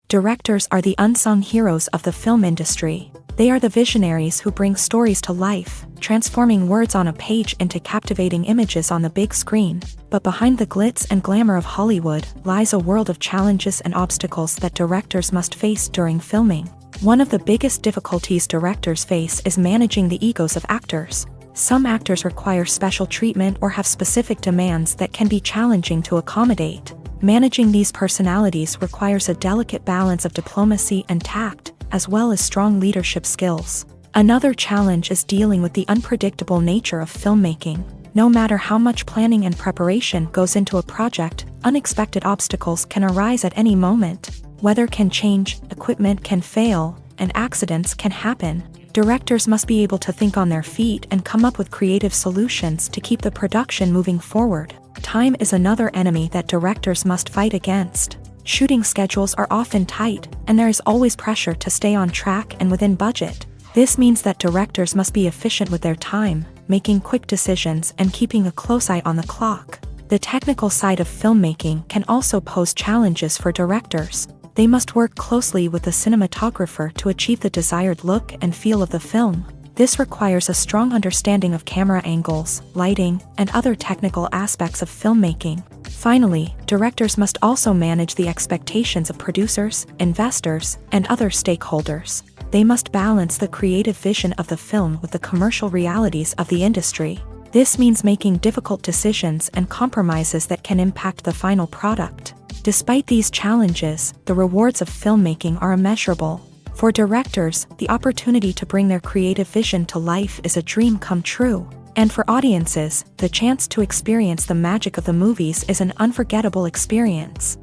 Directors are the unsung heroes of the film industry. They are the visionaries who bring stories to life, transforming words on a page into captivating images on the big screen. But behind the glitz and glamour of Hollywood lies a world of challenges and obstacles that directors must face during filming. One of the biggest difficulties directors face is managing the egos of actors. Some actors require special treatment or have specific demands that can be challenging to accommodate. Managing these personalities requires a delicate balance of diplomacy and tact, as well as strong leadership skills. Another challenge is dealing with the unpredictable nature of filmmaking. No matter how much planning and preparation goes into a project, unexpected obstacles can arise at any moment. Weather can change, equipment can fail, and accidents can happen. Directors must be able to think on their feet and come up with creative solutions to keep the production moving forward. Time is another enemy that directors must fight against. Shooting schedules are often tight, and there is always pressure to stay on track and within budget. This means that directors must be efficient with their time, making quick decisions and keeping a close eye on the clock. The technical side of filmmaking can also pose challenges for directors. They must work closely with the cinematographer to achieve the desired look and feel of the film. This requires a strong understanding of camera angles, lighting, and other technical aspects of filmmaking. Finally, directors must also manage the expectations of producers, investors, and other stakeholders. They must balance the creative vision of the film with the commercial realities of the industry. This means making difficult decisions and compromises that can impact the final product. Despite these challenges, the rewards of filmmaking are immeasurable. For directors, the opportunity to bring their creative vision to life is a dream come true. And for audiences, the chance to experience the magic of the movies is an unforgettable experience.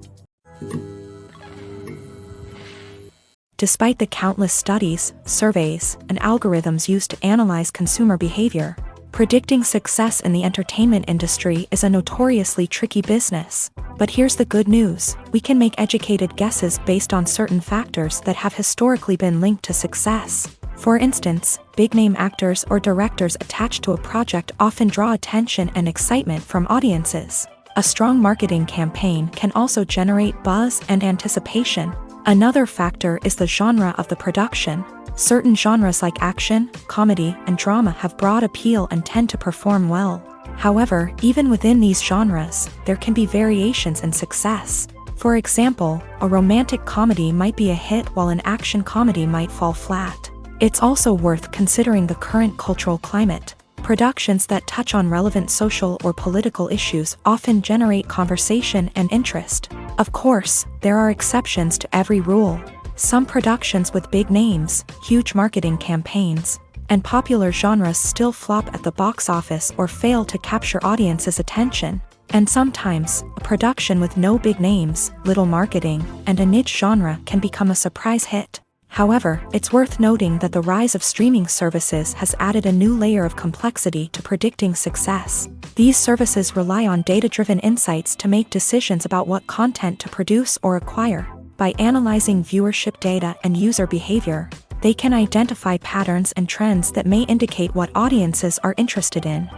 Despite the countless studies, surveys, and algorithms used to analyze consumer behavior, predicting success in the entertainment industry is a notoriously tricky business. But here's the good news: we can make educated guesses based on certain factors that have historically been linked to success. For instance, big-name actors or directors attached to a project often draw attention and excitement from audiences. A strong marketing campaign can also generate buzz and anticipation. Another factor is the genre of the production. Certain genres like action, comedy, and drama have broad appeal and tend to perform well. However, even within these genres, there can be variations in success. For example, a romantic comedy might be a hit while an action comedy might fall flat. It's also worth considering the current cultural climate. Productions that touch on relevant social or political issues often generate conversation and interest. Of course, there are exceptions to every rule. Some productions with big names, huge marketing campaigns, and popular genres still flop at the box office or fail to capture audiences' attention. And sometimes, a production with no big names, little marketing, and a niche genre can become a surprise hit. However, it's worth noting that the rise of streaming services has added a new layer of complexity to predicting success. These services rely on data-driven insights to make decisions about what content to produce or acquire. By analyzing viewership data and user behavior, they can identify patterns and trends that may indicate what audiences are interested in.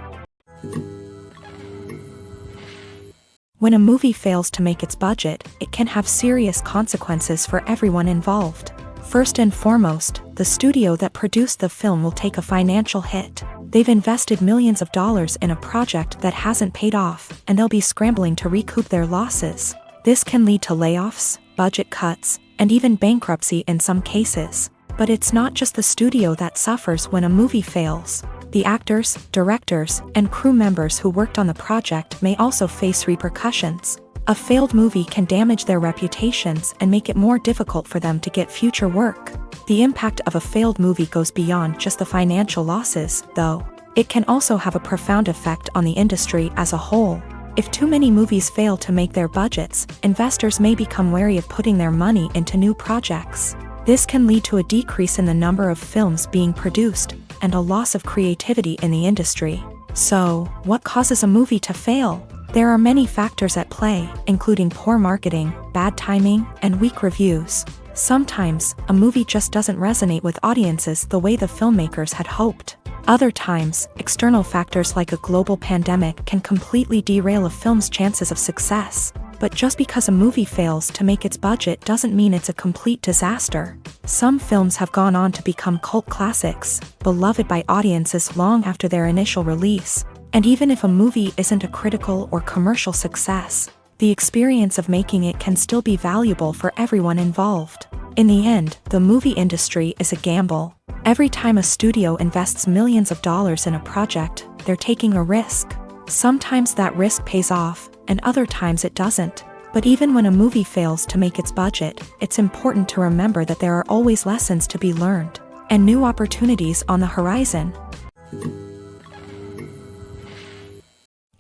When a movie fails to make its budget, it can have serious consequences for everyone involved. First and foremost, the studio that produced the film will take a financial hit. They've invested millions of dollars in a project that hasn't paid off, and they'll be scrambling to recoup their losses. This can lead to layoffs, budget cuts, and even bankruptcy in some cases. But it's not just the studio that suffers when a movie fails. The actors, directors, and crew members who worked on the project may also face repercussions. A failed movie can damage their reputations and make it more difficult for them to get future work. The impact of a failed movie goes beyond just the financial losses, though. It can also have a profound effect on the industry as a whole. If too many movies fail to make their budgets, investors may become wary of putting their money into new projects. This can lead to a decrease in the number of films being produced, and a loss of creativity in the industry. So, what causes a movie to fail? There are many factors at play, including poor marketing, bad timing, and weak reviews. Sometimes, a movie just doesn't resonate with audiences the way the filmmakers had hoped. Other times, external factors like a global pandemic can completely derail a film's chances of success. But just because a movie fails to make its budget doesn't mean it's a complete disaster. Some films have gone on to become cult classics, beloved by audiences long after their initial release. And even if a movie isn't a critical or commercial success, the experience of making it can still be valuable for everyone involved. In the end, the movie industry is a gamble. Every time a studio invests millions of dollars in a project, they're taking a risk. Sometimes that risk pays off, and other times it doesn't. But even when a movie fails to make its budget, it's important to remember that there are always lessons to be learned, and new opportunities on the horizon.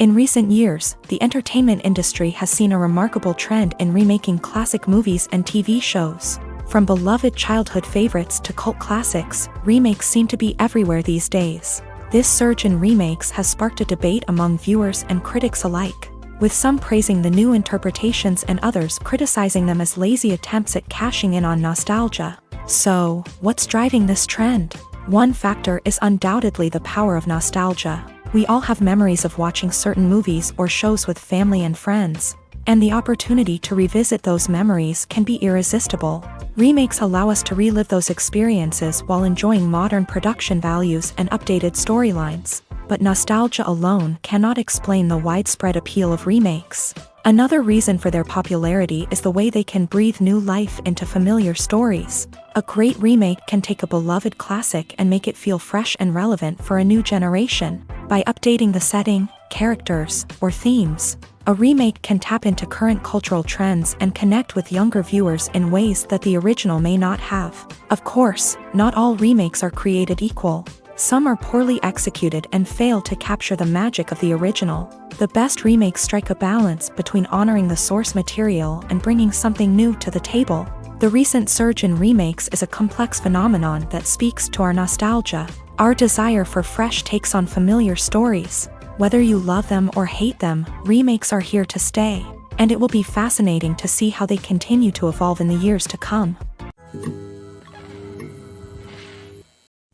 In recent years, the entertainment industry has seen a remarkable trend in remaking classic movies and TV shows. From beloved childhood favorites to cult classics, remakes seem to be everywhere these days. This surge in remakes has sparked a debate among viewers and critics alike, with some praising the new interpretations and others criticizing them as lazy attempts at cashing in on nostalgia. So, what's driving this trend? One factor is undoubtedly the power of nostalgia. We all have memories of watching certain movies or shows with family and friends, and the opportunity to revisit those memories can be irresistible. Remakes allow us to relive those experiences while enjoying modern production values and updated storylines. But nostalgia alone cannot explain the widespread appeal of remakes. Another reason for their popularity is the way they can breathe new life into familiar stories. A great remake can take a beloved classic and make it feel fresh and relevant for a new generation. By updating the setting, characters, or themes, a remake can tap into current cultural trends and connect with younger viewers in ways that the original may not have. Of course, not all remakes are created equal. Some are poorly executed and fail to capture the magic of the original. The best remakes strike a balance between honoring the source material and bringing something new to the table. The recent surge in remakes is a complex phenomenon that speaks to our nostalgia, our desire for fresh takes on familiar stories. Whether you love them or hate them, remakes are here to stay, and it will be fascinating to see how they continue to evolve in the years to come.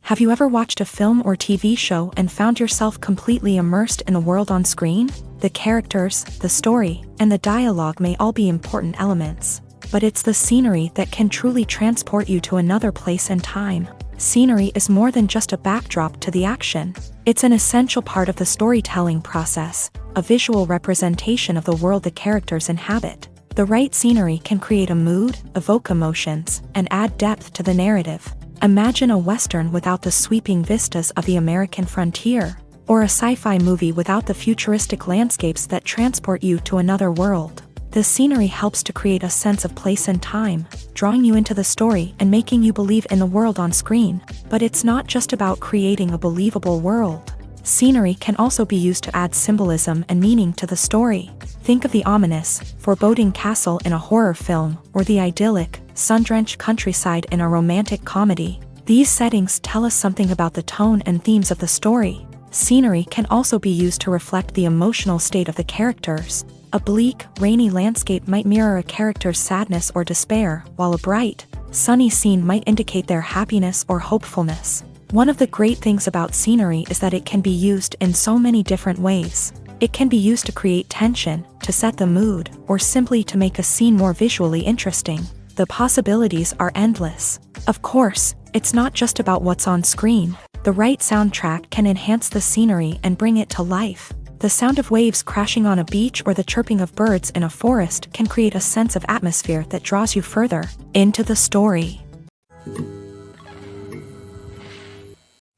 Have you ever watched a film or TV show and found yourself completely immersed in the world on screen? The characters, the story, and the dialogue may all be important elements, but it's the scenery that can truly transport you to another place and time. Scenery is more than just a backdrop to the action. It's an essential part of the storytelling process, a visual representation of the world the characters inhabit. The right scenery can create a mood, evoke emotions, and add depth to the narrative. Imagine a Western without the sweeping vistas of the American frontier, or a sci-fi movie without the futuristic landscapes that transport you to another world. The scenery helps to create a sense of place and time, drawing you into the story and making you believe in the world on screen. But it's not just about creating a believable world. Scenery can also be used to add symbolism and meaning to the story. Think of the ominous, foreboding castle in a horror film, or the idyllic, sun-drenched countryside in a romantic comedy. These settings tell us something about the tone and themes of the story. Scenery can also be used to reflect the emotional state of the characters. A bleak, rainy landscape might mirror a character's sadness or despair, while a bright, sunny scene might indicate their happiness or hopefulness. One of the great things about scenery is that it can be used in so many different ways. It can be used to create tension, to set the mood, or simply to make a scene more visually interesting. The possibilities are endless. Of course, it's not just about what's on screen. The right soundtrack can enhance the scenery and bring it to life. The sound of waves crashing on a beach or the chirping of birds in a forest can create a sense of atmosphere that draws you further into the story.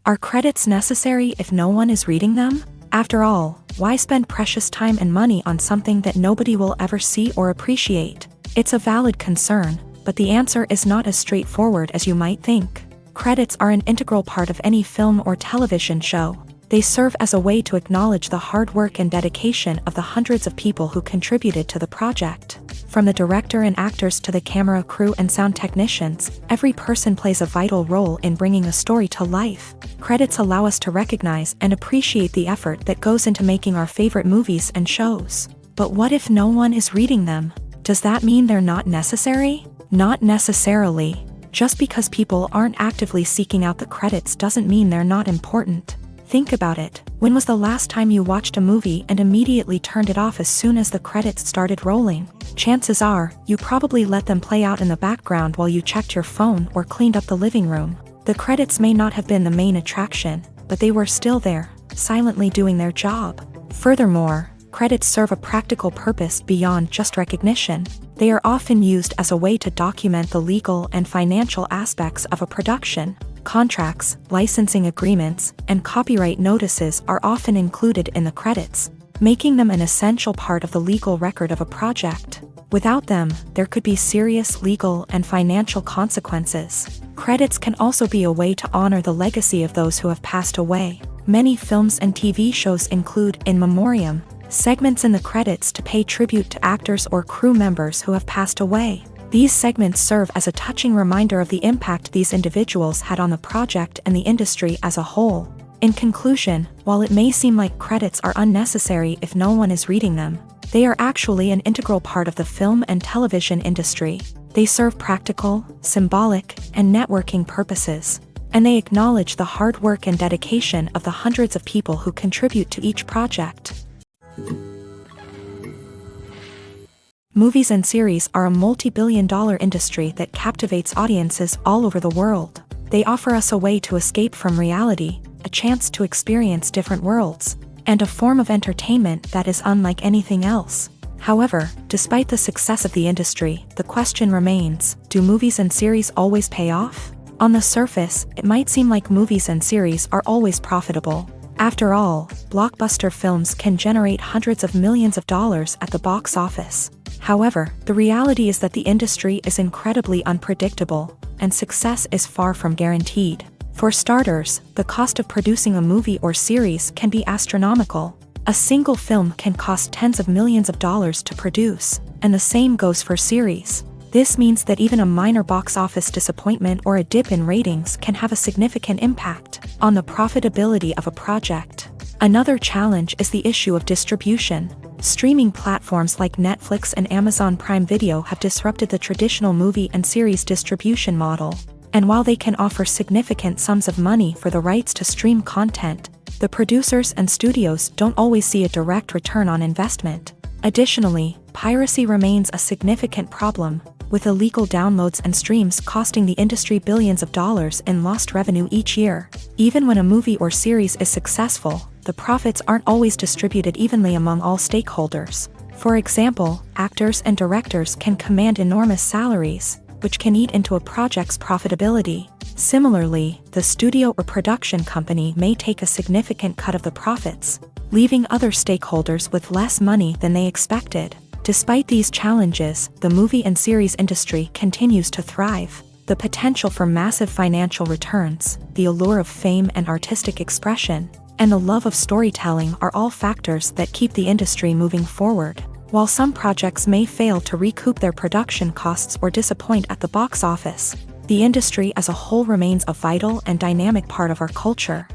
Are credits necessary if no one is reading them? After all, why spend precious time and money on something that nobody will ever see or appreciate? It's a valid concern, but the answer is not as straightforward as you might think. Credits are an integral part of any film or television show. They serve as a way to acknowledge the hard work and dedication of the hundreds of people who contributed to the project. From the director and actors to the camera crew and sound technicians, every person plays a vital role in bringing a story to life. Credits allow us to recognize and appreciate the effort that goes into making our favorite movies and shows. But what if no one is reading them? Does that mean they're not necessary? Not necessarily. Just because people aren't actively seeking out the credits doesn't mean they're not important. Think about it. When was the last time you watched a movie and immediately turned it off as soon as the credits started rolling? Chances are, you probably let them play out in the background while you checked your phone or cleaned up the living room. The credits may not have been the main attraction, but they were still there, silently doing their job. Furthermore, credits serve a practical purpose beyond just recognition. They are often used as a way to document the legal and financial aspects of a production. Contracts, licensing agreements, and copyright notices are often included in the credits, making them an essential part of the legal record of a project. Without them, there could be serious legal and financial consequences. Credits can also be a way to honor the legacy of those who have passed away. Many films and TV shows include in memoriam segments in the credits to pay tribute to actors or crew members who have passed away. These segments serve as a touching reminder of the impact these individuals had on the project and the industry as a whole. In conclusion, while it may seem like credits are unnecessary if no one is reading them, they are actually an integral part of the film and television industry. They serve practical, symbolic, and networking purposes, and they acknowledge the hard work and dedication of the hundreds of people who contribute to each project. Movies and series are a multi-billion-dollar industry that captivates audiences all over the world. They offer us a way to escape from reality, a chance to experience different worlds, and a form of entertainment that is unlike anything else. However, despite the success of the industry, the question remains, do movies and series always pay off? On the surface, it might seem like movies and series are always profitable. After all, blockbuster films can generate hundreds of millions of dollars at the box office. However, the reality is that the industry is incredibly unpredictable, and success is far from guaranteed. For starters, the cost of producing a movie or series can be astronomical. A single film can cost tens of millions of dollars to produce, and the same goes for series. This means that even a minor box office disappointment or a dip in ratings can have a significant impact on the profitability of a project. Another challenge is the issue of distribution. Streaming platforms like Netflix and Amazon Prime Video have disrupted the traditional movie and series distribution model. And while they can offer significant sums of money for the rights to stream content, the producers and studios don't always see a direct return on investment. Additionally, piracy remains a significant problem. with illegal downloads and streams costing the industry billions of dollars in lost revenue each year. Even when a movie or series is successful, the profits aren't always distributed evenly among all stakeholders. For example, actors and directors can command enormous salaries, which can eat into a project's profitability. Similarly, the studio or production company may take a significant cut of the profits, leaving other stakeholders with less money than they expected. Despite these challenges, the movie and series industry continues to thrive. The potential for massive financial returns, the allure of fame and artistic expression, and the love of storytelling are all factors that keep the industry moving forward. While some projects may fail to recoup their production costs or disappoint at the box office, the industry as a whole remains a vital and dynamic part of our culture.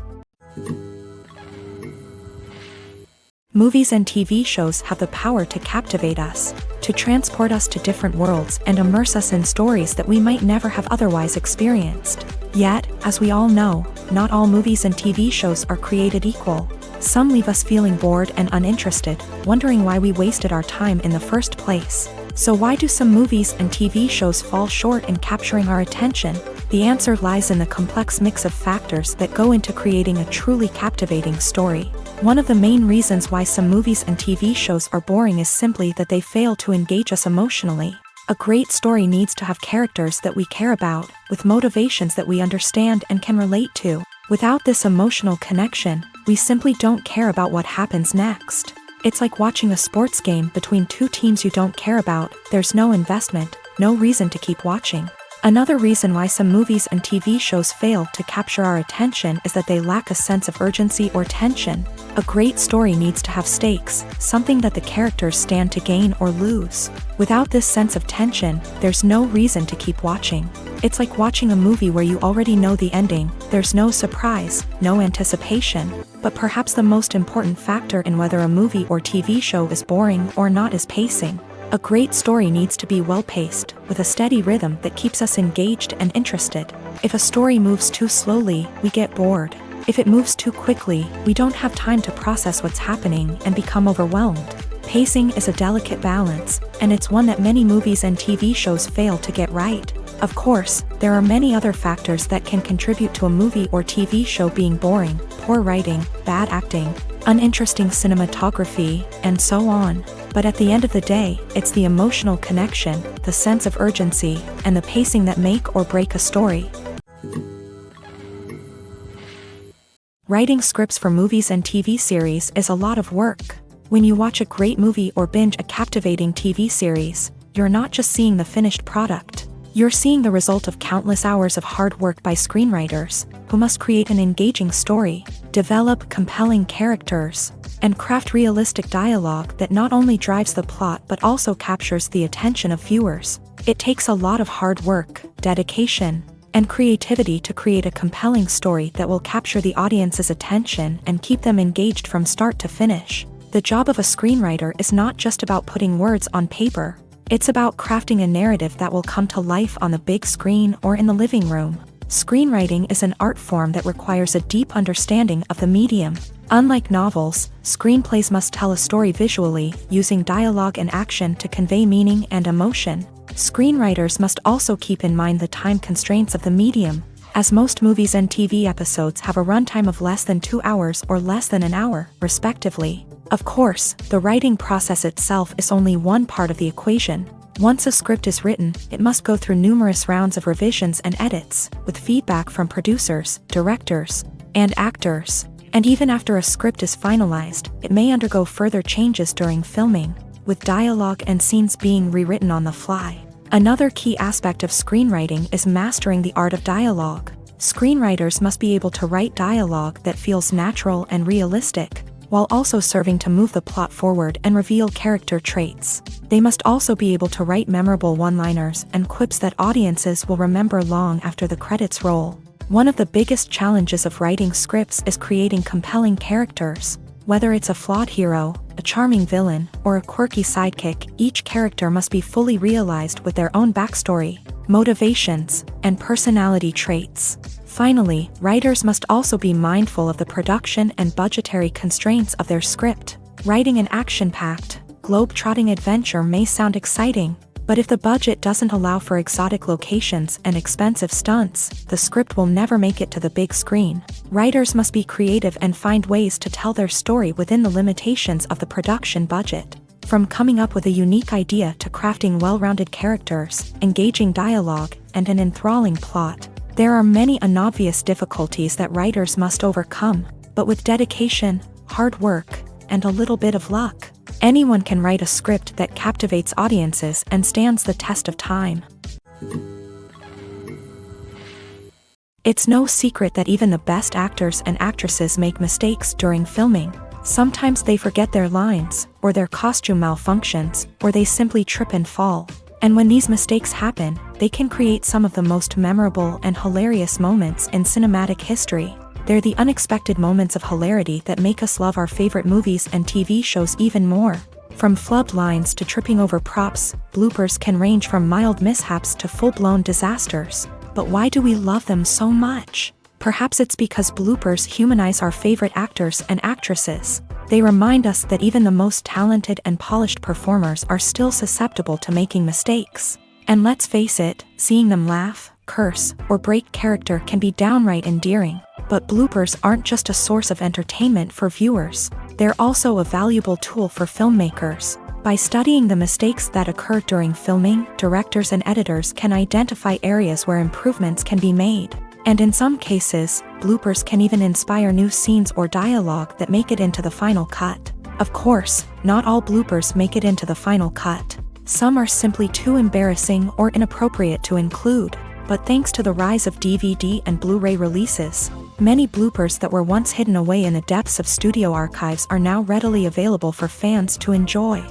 Movies and TV shows have the power to captivate us, to transport us to different worlds and immerse us in stories that we might never have otherwise experienced. Yet, as we all know, not all movies and TV shows are created equal. Some leave us feeling bored and uninterested, wondering why we wasted our time in the first place. So why do some movies and TV shows fall short in capturing our attention? The answer lies in the complex mix of factors that go into creating a truly captivating story. One of the main reasons why some movies and TV shows are boring is simply that they fail to engage us emotionally. A great story needs to have characters that we care about, with motivations that we understand and can relate to. Without this emotional connection, we simply don't care about what happens next. It's like watching a sports game between two teams you don't care about. There's no investment, no reason to keep watching. Another reason why some movies and TV shows fail to capture our attention is that they lack a sense of urgency or tension. A great story needs to have stakes, something that the characters stand to gain or lose. Without this sense of tension, there's no reason to keep watching. It's like watching a movie where you already know the ending. There's no surprise, no anticipation. But perhaps the most important factor in whether a movie or TV show is boring or not is pacing. A great story needs to be well-paced, with a steady rhythm that keeps us engaged and interested. If a story moves too slowly, we get bored. If it moves too quickly, we don't have time to process what's happening and become overwhelmed. Pacing is a delicate balance, and it's one that many movies and TV shows fail to get right. Of course, there are many other factors that can contribute to a movie or TV show being boring: poor writing, bad acting, uninteresting cinematography, and so on. But at the end of the day, it's the emotional connection, the sense of urgency, and the pacing that make or break a story. Writing scripts for movies and TV series is a lot of work. When you watch a great movie or binge a captivating TV series, you're not just seeing the finished product. You're seeing the result of countless hours of hard work by screenwriters, who must create an engaging story, develop compelling characters, and craft realistic dialogue that not only drives the plot but also captures the attention of viewers. It takes a lot of hard work, dedication, and creativity to create a compelling story that will capture the audience's attention and keep them engaged from start to finish. The job of a screenwriter is not just about putting words on paper. It's about crafting a narrative that will come to life on the big screen or in the living room. Screenwriting is an art form that requires a deep understanding of the medium. Unlike novels, screenplays must tell a story visually, using dialogue and action to convey meaning and emotion. Screenwriters must also keep in mind the time constraints of the medium, as most movies and TV episodes have a runtime of less than 2 hours or less than an hour, respectively. Of course, the writing process itself is only one part of the equation. Once a script is written, it must go through numerous rounds of revisions and edits, with feedback from producers, directors, and actors. And even after a script is finalized, it may undergo further changes during filming, with dialogue and scenes being rewritten on the fly. Another key aspect of screenwriting is mastering the art of dialogue. Screenwriters must be able to write dialogue that feels natural and realistic, while also serving to move the plot forward and reveal character traits. They must also be able to write memorable one-liners and quips that audiences will remember long after the credits roll. One of the biggest challenges of writing scripts is creating compelling characters. Whether it's a flawed hero, a charming villain, or a quirky sidekick, each character must be fully realized with their own backstory, motivations, and personality traits. Finally, writers must also be mindful of the production and budgetary constraints of their script. Writing an action-packed, globe-trotting adventure may sound exciting, But if the budget doesn't allow for exotic locations and expensive stunts, the script will never make it to the big screen. Writers must be creative and find ways to tell their story within the limitations of the production budget. From coming up with a unique idea to crafting well-rounded characters, engaging dialogue, and an enthralling plot, there are many unobvious difficulties that writers must overcome, but with dedication, hard work, and a little bit of luck, anyone can write a script that captivates audiences and stands the test of time. It's no secret that even the best actors and actresses make mistakes during filming. Sometimes they forget their lines, or their costume malfunctions, or they simply trip and fall. And when these mistakes happen, they can create some of the most memorable and hilarious moments in cinematic history. They're the unexpected moments of hilarity that make us love our favorite movies and TV shows even more. From flubbed lines to tripping over props, bloopers can range from mild mishaps to full-blown disasters. But why do we love them so much? Perhaps it's because bloopers humanize our favorite actors and actresses. They remind us that even the most talented and polished performers are still susceptible to making mistakes. And let's face it, seeing them laugh, curse, or break character can be downright endearing. But bloopers aren't just a source of entertainment for viewers. They're also a valuable tool for filmmakers. By studying the mistakes that occur during filming, directors and editors can identify areas where improvements can be made. And in some cases, bloopers can even inspire new scenes or dialogue that make it into the final cut. Of course, not all bloopers make it into the final cut. Some are simply too embarrassing or inappropriate to include. But thanks to the rise of DVD and Blu-ray releases, many bloopers that were once hidden away in the depths of studio archives are now readily available for fans to enjoy.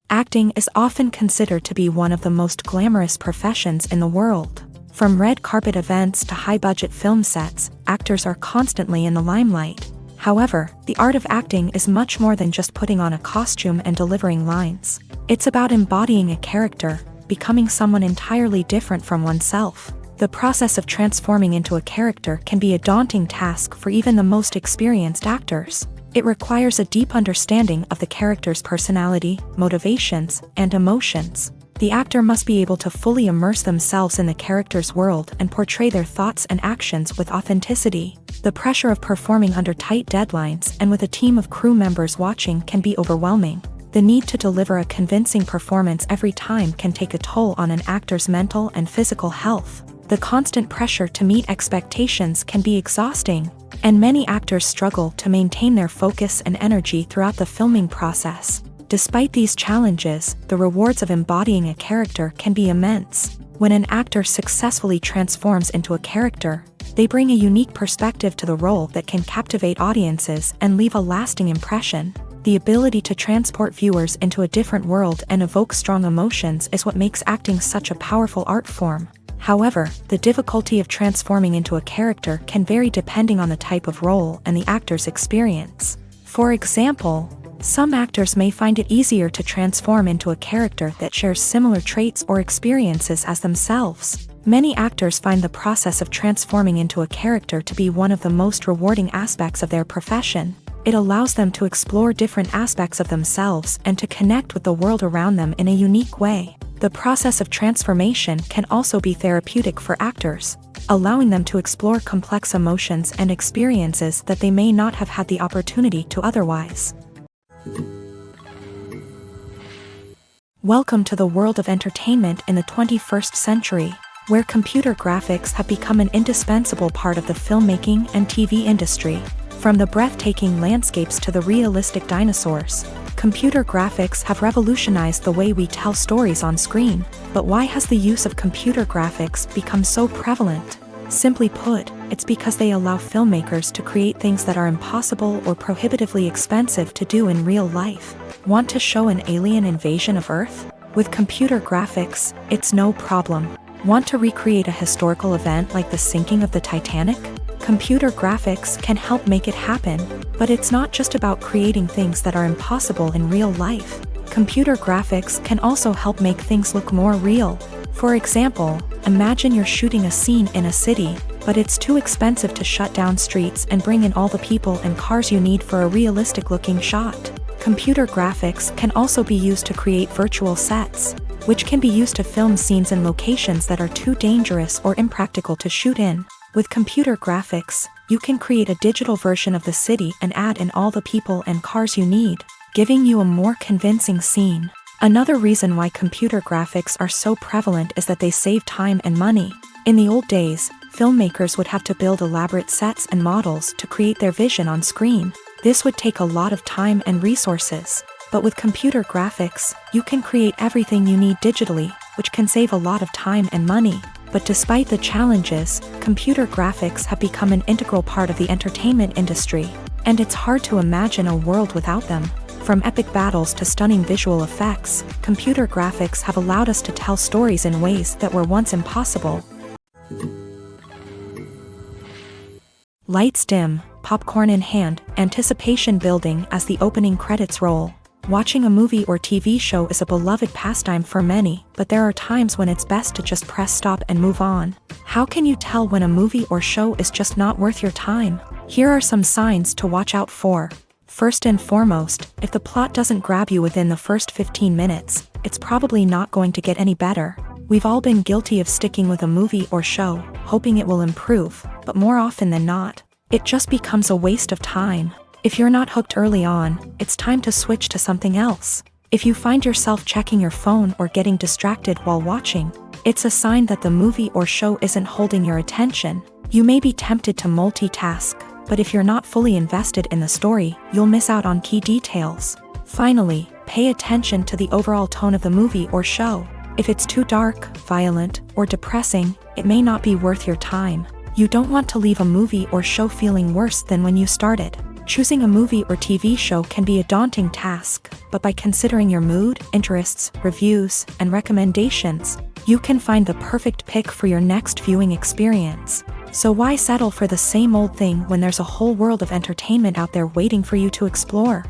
Acting is often considered to be one of the most glamorous professions in the world. From red carpet events to high-budget film sets, actors are constantly in the limelight. However, the art of acting is much more than just putting on a costume and delivering lines. It's about embodying a character, becoming someone entirely different from oneself. The process of transforming into a character can be a daunting task for even the most experienced actors. It requires a deep understanding of the character's personality, motivations, and emotions. The actor must be able to fully immerse themselves in the character's world and portray their thoughts and actions with authenticity. The pressure of performing under tight deadlines and with a team of crew members watching can be overwhelming. The need to deliver a convincing performance every time can take a toll on an actor's mental and physical health. The constant pressure to meet expectations can be exhausting, and many actors struggle to maintain their focus and energy throughout the filming process. Despite these challenges, the rewards of embodying a character can be immense. When an actor successfully transforms into a character, they bring a unique perspective to the role that can captivate audiences and leave a lasting impression. The ability to transport viewers into a different world and evoke strong emotions is what makes acting such a powerful art form. However, the difficulty of transforming into a character can vary depending on the type of role and the actor's experience. For example, some actors may find it easier to transform into a character that shares similar traits or experiences as themselves. Many actors find the process of transforming into a character to be one of the most rewarding aspects of their profession. It allows them to explore different aspects of themselves and to connect with the world around them in a unique way. The process of transformation can also be therapeutic for actors, allowing them to explore complex emotions and experiences that they may not have had the opportunity to otherwise. Welcome to the world of entertainment in the 21st century, where computer graphics have become an indispensable part of the filmmaking and TV industry. From the breathtaking landscapes to the realistic dinosaurs, computer graphics have revolutionized the way we tell stories on screen. But why has the use of computer graphics become so prevalent? Simply put, it's because they allow filmmakers to create things that are impossible or prohibitively expensive to do in real life. Want to show an alien invasion of Earth? With computer graphics, it's no problem. Want to recreate a historical event like the sinking of the Titanic? Computer graphics can help make it happen, but it's not just about creating things that are impossible in real life. Computer graphics can also help make things look more real. For example, imagine you're shooting a scene in a city, but it's too expensive to shut down streets and bring in all the people and cars you need for a realistic-looking shot. Computer graphics can also be used to create virtual sets, which can be used to film scenes in locations that are too dangerous or impractical to shoot in. With computer graphics, you can create a digital version of the city and add in all the people and cars you need, giving you a more convincing scene. Another reason why computer graphics are so prevalent is that they save time and money. In the old days, filmmakers would have to build elaborate sets and models to create their vision on screen. This would take a lot of time and resources. But with computer graphics, you can create everything you need digitally, which can save a lot of time and money. But despite the challenges, computer graphics have become an integral part of the entertainment industry, and it's hard to imagine a world without them. From epic battles to stunning visual effects, computer graphics have allowed us to tell stories in ways that were once impossible. Lights dim, popcorn in hand, anticipation building as the opening credits roll. Watching a movie or TV show is a beloved pastime for many, but there are times when it's best to just press stop and move on. How can you tell when a movie or show is just not worth your time? Here are some signs to watch out for. First and foremost, if the plot doesn't grab you within the first 15 minutes, it's probably not going to get any better. We've all been guilty of sticking with a movie or show, hoping it will improve, but more often than not, it just becomes a waste of time. If you're not hooked early on, it's time to switch to something else. If you find yourself checking your phone or getting distracted while watching, it's a sign that the movie or show isn't holding your attention. You may be tempted to multitask, but if you're not fully invested in the story, you'll miss out on key details. Finally, pay attention to the overall tone of the movie or show. If it's too dark, violent, or depressing, it may not be worth your time. You don't want to leave a movie or show feeling worse than when you started. Choosing a movie or TV show can be a daunting task, but by considering your mood, interests, reviews, and recommendations, you can find the perfect pick for your next viewing experience. So why settle for the same old thing when there's a whole world of entertainment out there waiting for you to explore?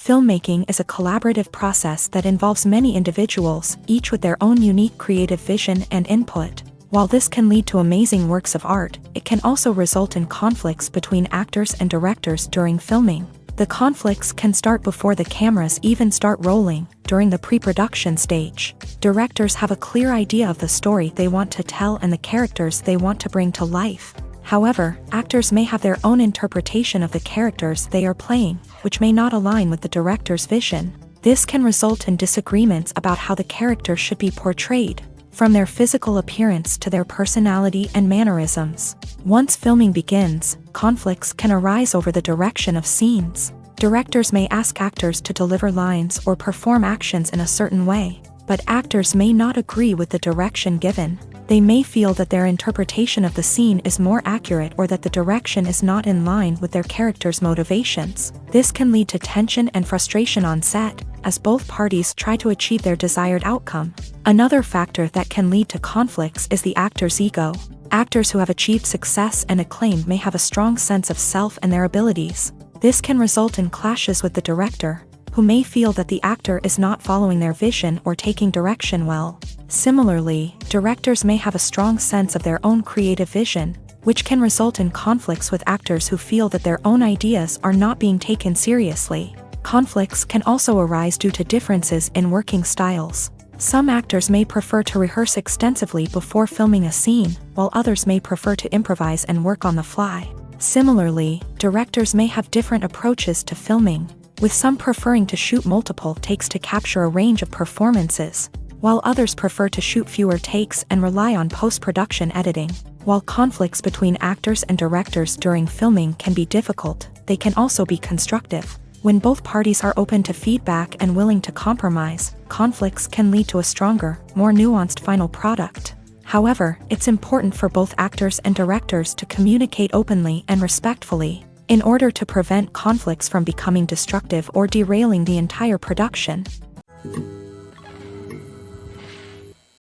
Filmmaking is a collaborative process that involves many individuals, each with their own unique creative vision and input. While this can lead to amazing works of art, it can also result in conflicts between actors and directors during filming. The conflicts can start before the cameras even start rolling, during the pre-production stage. Directors have a clear idea of the story they want to tell and the characters they want to bring to life. However, actors may have their own interpretation of the characters they are playing, which may not align with the director's vision. This can result in disagreements about how the character should be portrayed, from their physical appearance to their personality and mannerisms. Once filming begins, conflicts can arise over the direction of scenes. Directors may ask actors to deliver lines or perform actions in a certain way, but actors may not agree with the direction given. They may feel that their interpretation of the scene is more accurate or that the direction is not in line with their character's motivations. This can lead to tension and frustration on set, as both parties try to achieve their desired outcome. Another factor that can lead to conflicts is the actor's ego. Actors who have achieved success and acclaim may have a strong sense of self and their abilities. This can result in clashes with the director, who may feel that the actor is not following their vision or taking direction well. Similarly, directors may have a strong sense of their own creative vision, which can result in conflicts with actors who feel that their own ideas are not being taken seriously. Conflicts can also arise due to differences in working styles. Some actors may prefer to rehearse extensively before filming a scene, while others may prefer to improvise and work on the fly. Similarly, directors may have different approaches to filming, with some preferring to shoot multiple takes to capture a range of performances, while others prefer to shoot fewer takes and rely on post-production editing. While conflicts between actors and directors during filming can be difficult, they can also be constructive. When both parties are open to feedback and willing to compromise, conflicts can lead to a stronger, more nuanced final product. However, it's important for both actors and directors to communicate openly and respectfully, in order to prevent conflicts from becoming destructive or derailing the entire production.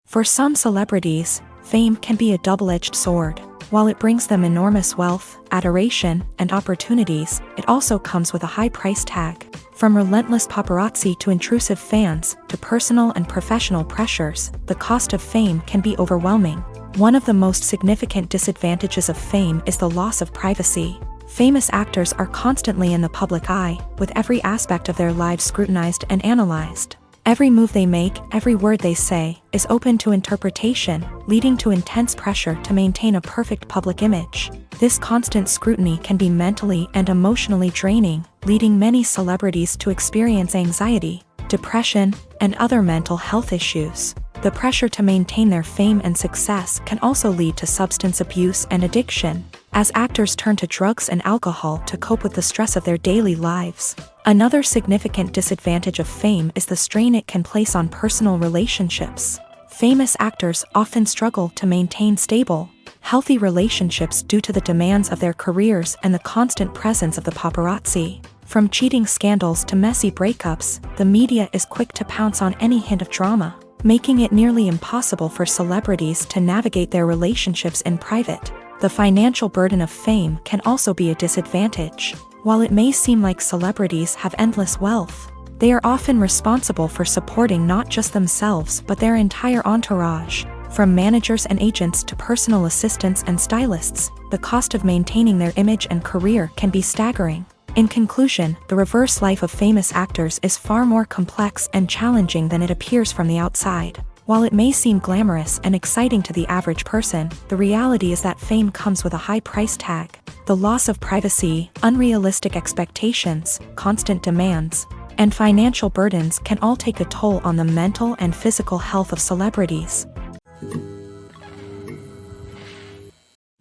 For some celebrities, fame can be a double-edged sword. While it brings them enormous wealth, adoration, and opportunities, it also comes with a high price tag. From relentless paparazzi to intrusive fans, to personal and professional pressures, the cost of fame can be overwhelming. One of the most significant disadvantages of fame is the loss of privacy. Famous actors are constantly in the public eye, with every aspect of their lives scrutinized and analyzed. Every move they make, every word they say, is open to interpretation, leading to intense pressure to maintain a perfect public image. This constant scrutiny can be mentally and emotionally draining, leading many celebrities to experience anxiety, depression, and other mental health issues. The pressure to maintain their fame and success can also lead to substance abuse and addiction, as actors turn to drugs and alcohol to cope with the stress of their daily lives. Another significant disadvantage of fame is the strain it can place on personal relationships. Famous actors often struggle to maintain stable, healthy relationships due to the demands of their careers and the constant presence of the paparazzi. From cheating scandals to messy breakups, the media is quick to pounce on any hint of drama, making it nearly impossible for celebrities to navigate their relationships in private. The financial burden of fame can also be a disadvantage. While it may seem like celebrities have endless wealth, they are often responsible for supporting not just themselves but their entire entourage. From managers and agents to personal assistants and stylists, the cost of maintaining their image and career can be staggering. In conclusion, the reverse life of famous actors is far more complex and challenging than it appears from the outside. While it may seem glamorous and exciting to the average person, the reality is that fame comes with a high price tag. The loss of privacy, unrealistic expectations, constant demands, and financial burdens can all take a toll on the mental and physical health of celebrities.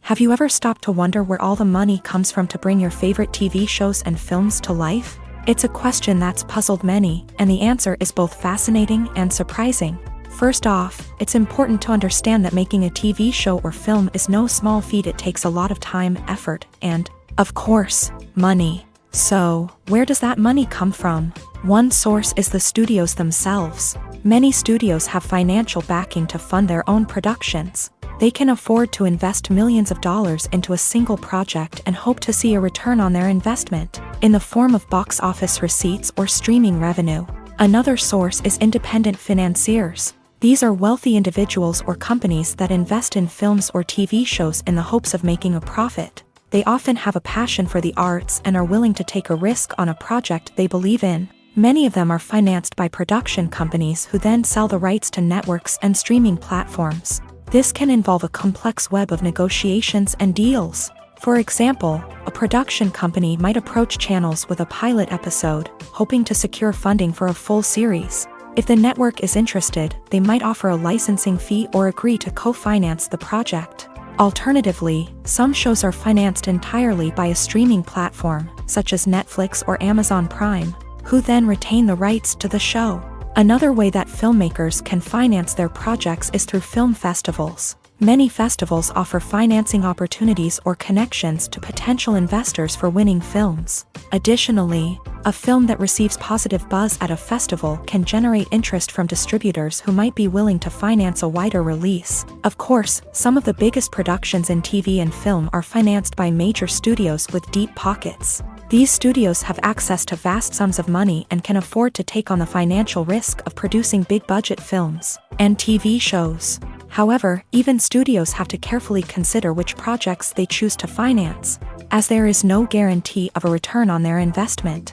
Have you ever stopped to wonder where all the money comes from to bring your favorite TV shows and films to life? It's a question that's puzzled many, and the answer is both fascinating and surprising. First off, it's important to understand that making a TV show or film is no small feat. It takes a lot of time, effort, and, of course, money. So, where does that money come from? One source is the studios themselves. Many studios have financial backing to fund their own productions. They can afford to invest millions of dollars into a single project and hope to see a return on their investment, in the form of box office receipts or streaming revenue. Another source is independent financiers. These are wealthy individuals or companies that invest in films or TV shows in the hopes of making a profit. They often have a passion for the arts and are willing to take a risk on a project they believe in. Many of them are financed by production companies who then sell the rights to networks and streaming platforms. This can involve a complex web of negotiations and deals. For example, a production company might approach channels with a pilot episode, hoping to secure funding for a full series. If the network is interested, they might offer a licensing fee or agree to co-finance the project. Alternatively, some shows are financed entirely by a streaming platform, such as Netflix or Amazon Prime, who then retain the rights to the show. Another way that filmmakers can finance their projects is through film festivals. Many festivals offer financing opportunities or connections to potential investors for winning films. Additionally, a film that receives positive buzz at a festival can generate interest from distributors who might be willing to finance a wider release. Of course, some of the biggest productions in TV and film are financed by major studios with deep pockets. These studios have access to vast sums of money and can afford to take on the financial risk of producing big-budget films and TV shows. However, even studios have to carefully consider which projects they choose to finance, as there is no guarantee of a return on their investment.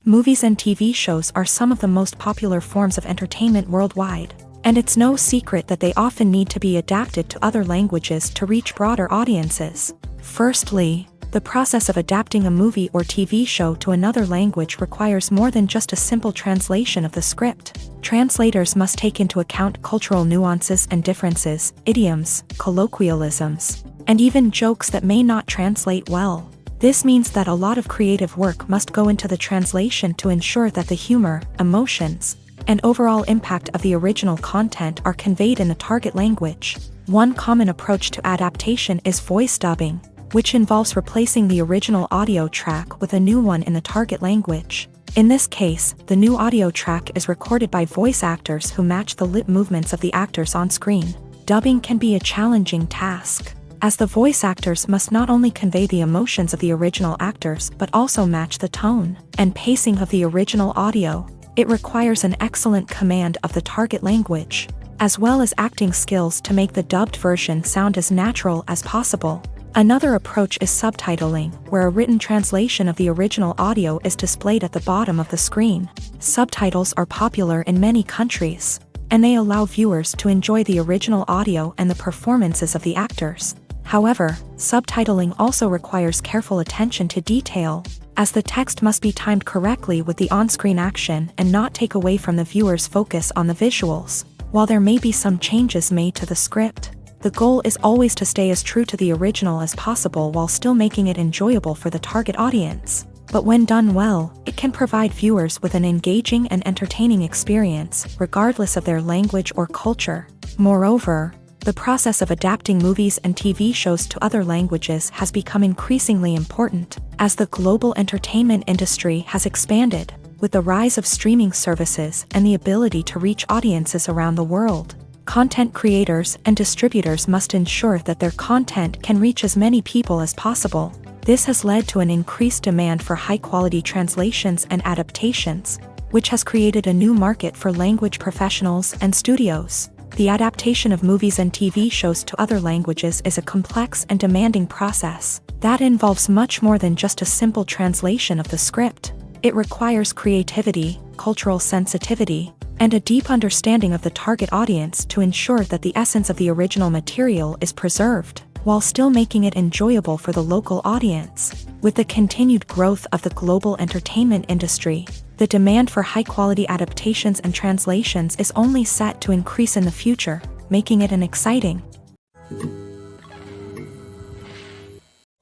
Movies and TV shows are some of the most popular forms of entertainment worldwide, and it's no secret that they often need to be adapted to other languages to reach broader audiences. Firstly, the process of adapting a movie or TV show to another language requires more than just a simple translation of the script. Translators must take into account cultural nuances and differences, idioms, colloquialisms, and even jokes that may not translate well. This means that a lot of creative work must go into the translation to ensure that the humor, emotions, and overall impact of the original content are conveyed in the target language. One common approach to adaptation is voice dubbing, which involves replacing the original audio track with a new one in the target language. In this case, the new audio track is recorded by voice actors who match the lip movements of the actors on screen. Dubbing can be a challenging task, as the voice actors must not only convey the emotions of the original actors but also match the tone and pacing of the original audio. It requires an excellent command of the target language. as well as acting skills to make the dubbed version sound as natural as possible. Another approach is subtitling, where a written translation of the original audio is displayed at the bottom of the screen. Subtitles are popular in many countries, and they allow viewers to enjoy the original audio and the performances of the actors. However, subtitling also requires careful attention to detail, as the text must be timed correctly with the on-screen action and not take away from the viewer's focus on the visuals. While there may be some changes made to the script, the goal is always to stay as true to the original as possible while still making it enjoyable for the target audience. But when done well, it can provide viewers with an engaging and entertaining experience, regardless of their language or culture. Moreover, the process of adapting movies and TV shows to other languages has become increasingly important, as the global entertainment industry has expanded, with the rise of streaming services and the ability to reach audiences around the world. Content creators and distributors must ensure that their content can reach as many people as possible. This has led to an increased demand for high-quality translations and adaptations, which has created a new market for language professionals and studios. The adaptation of movies and TV shows to other languages is a complex and demanding process that involves much more than just a simple translation of the script. It requires creativity, cultural sensitivity, and a deep understanding of the target audience to ensure that the essence of the original material is preserved, while still making it enjoyable for the local audience. With the continued growth of the global entertainment industry, the demand for high-quality adaptations and translations is only set to increase in the future, making it an exciting.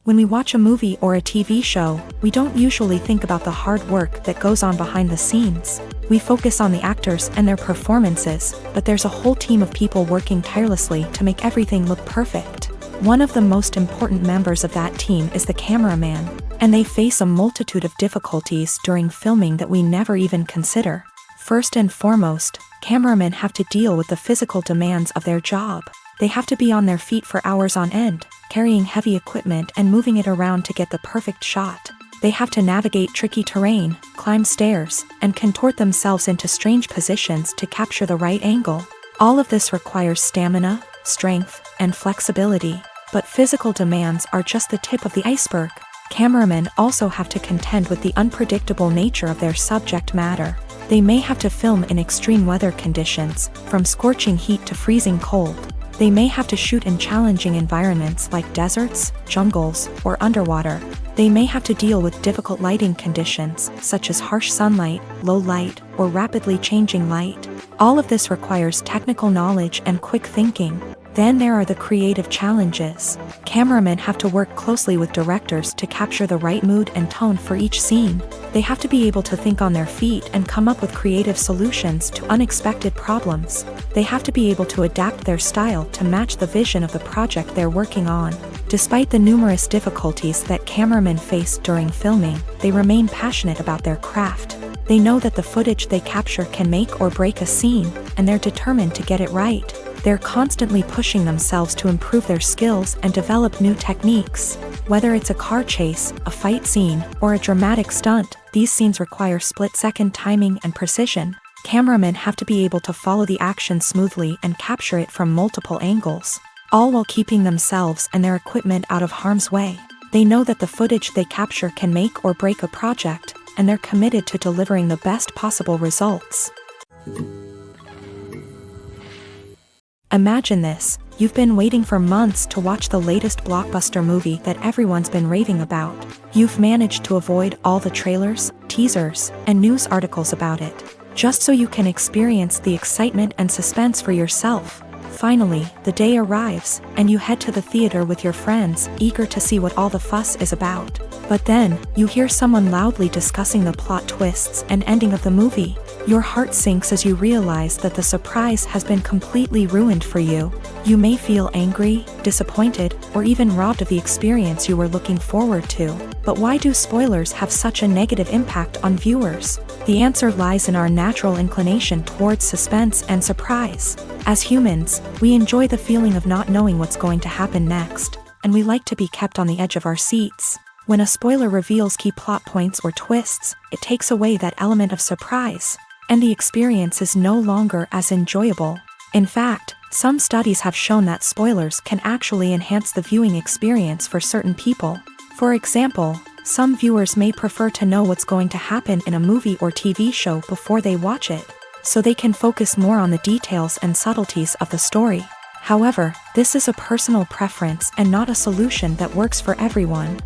When we watch a movie or a TV show, we don't usually think about the hard work that goes on behind the scenes. We focus on the actors and their performances, but there's a whole team of people working tirelessly to make everything look perfect. One of the most important members of that team is the cameraman, and they face a multitude of difficulties during filming that we never even consider. First and foremost, cameramen have to deal with the physical demands of their job. They have to be on their feet for hours on end, carrying heavy equipment and moving it around to get the perfect shot. They have to navigate tricky terrain, climb stairs, and contort themselves into strange positions to capture the right angle. All of this requires stamina, strength, and flexibility. But physical demands are just the tip of the iceberg. Cameramen also have to contend with the unpredictable nature of their subject matter. They may have to film in extreme weather conditions, from scorching heat to freezing cold. They may have to shoot in challenging environments like deserts, jungles, or underwater. They may have to deal with difficult lighting conditions, such as harsh sunlight, low light, or rapidly changing light. All of this requires technical knowledge and quick thinking. Then there are the creative challenges. Cameramen have to work closely with directors to capture the right mood and tone for each scene. They have to be able to think on their feet and come up with creative solutions to unexpected problems. They have to be able to adapt their style to match the vision of the project they're working on. Despite the numerous difficulties that cameramen face during filming, they remain passionate about their craft. They know that the footage they capture can make or break a scene, and they're determined to get it right. They're constantly pushing themselves to improve their skills and develop new techniques. Whether it's a car chase, a fight scene, or a dramatic stunt, these scenes require split-second timing and precision. Cameramen have to be able to follow the action smoothly and capture it from multiple angles, all while keeping themselves and their equipment out of harm's way. They know that the footage they capture can make or break a project, and they're committed to delivering the best possible results. Imagine this: you've been waiting for months to watch the latest blockbuster movie that everyone's been raving about. You've managed to avoid all the trailers, teasers, and news articles about it, just so you can experience the excitement and suspense for yourself. Finally, the day arrives, and you head to the theater with your friends, eager to see what all the fuss is about. But then, you hear someone loudly discussing the plot twists and ending of the movie. Your heart sinks as you realize that the surprise has been completely ruined for you. You may feel angry, disappointed, or even robbed of the experience you were looking forward to. But why do spoilers have such a negative impact on viewers? The answer lies in our natural inclination towards suspense and surprise. As humans, we enjoy the feeling of not knowing what's going to happen next, and we like to be kept on the edge of our seats. When a spoiler reveals key plot points or twists, it takes away that element of surprise, and the experience is no longer as enjoyable. In fact, some studies have shown that spoilers can actually enhance the viewing experience for certain people. For example, some viewers may prefer to know what's going to happen in a movie or TV show before they watch it, so they can focus more on the details and subtleties of the story. However, this is a personal preference and not a solution that works for everyone.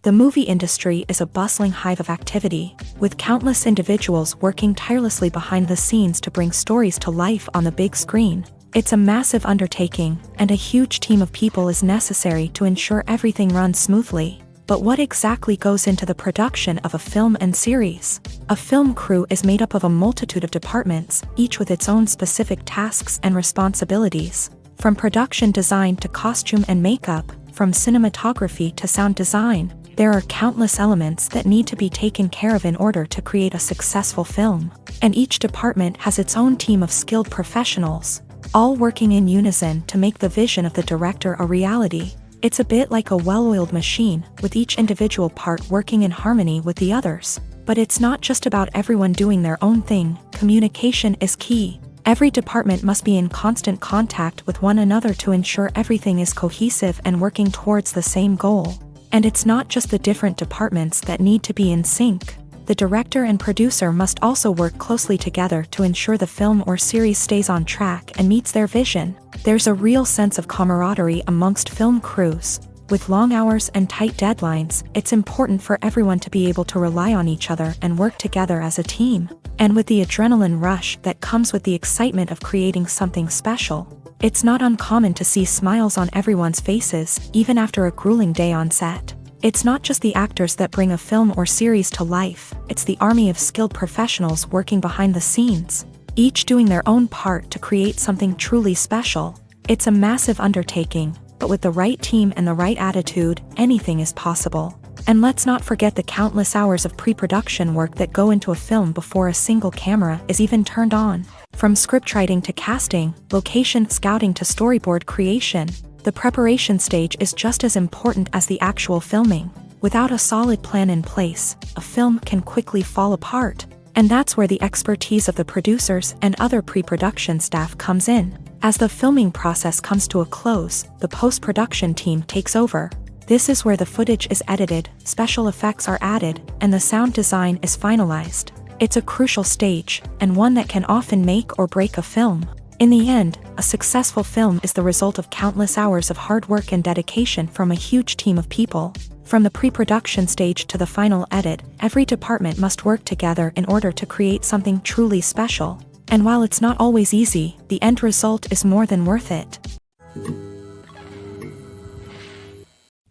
The movie industry is a bustling hive of activity, with countless individuals working tirelessly behind the scenes to bring stories to life on the big screen. It's a massive undertaking, and a huge team of people is necessary to ensure everything runs smoothly. But what exactly goes into the production of a film and series? A film crew is made up of a multitude of departments, each with its own specific tasks and responsibilities. From production design to costume and makeup, from cinematography to sound design, there are countless elements that need to be taken care of in order to create a successful film. And each department has its own team of skilled professionals, all working in unison to make the vision of the director a reality. It's a bit like a well-oiled machine, with each individual part working in harmony with the others. But it's not just about everyone doing their own thing. Communication is key. Every department must be in constant contact with one another to ensure everything is cohesive and working towards the same goal. And it's not just the different departments that need to be in sync. The director and producer must also work closely together to ensure the film or series stays on track and meets their vision. There's a real sense of camaraderie amongst film crews. With long hours and tight deadlines, it's important for everyone to be able to rely on each other and work together as a team. And with the adrenaline rush that comes with the excitement of creating something special, it's not uncommon to see smiles on everyone's faces, even after a grueling day on set. It's not just the actors that bring a film or series to life, it's the army of skilled professionals working behind the scenes, each doing their own part to create something truly special. It's a massive undertaking, but with the right team and the right attitude, anything is possible. And let's not forget the countless hours of pre-production work that go into a film before a single camera is even turned on. From scriptwriting to casting, location scouting to storyboard creation, the preparation stage is just as important as the actual filming. Without a solid plan in place, a film can quickly fall apart. And that's where the expertise of the producers and other pre-production staff comes in. As the filming process comes to a close, the post-production team takes over. This is where the footage is edited, special effects are added, and the sound design is finalized. It's a crucial stage, and one that can often make or break a film. In the end, a successful film is the result of countless hours of hard work and dedication from a huge team of people. From the pre-production stage to the final edit, every department must work together in order to create something truly special. And while it's not always easy, the end result is more than worth it.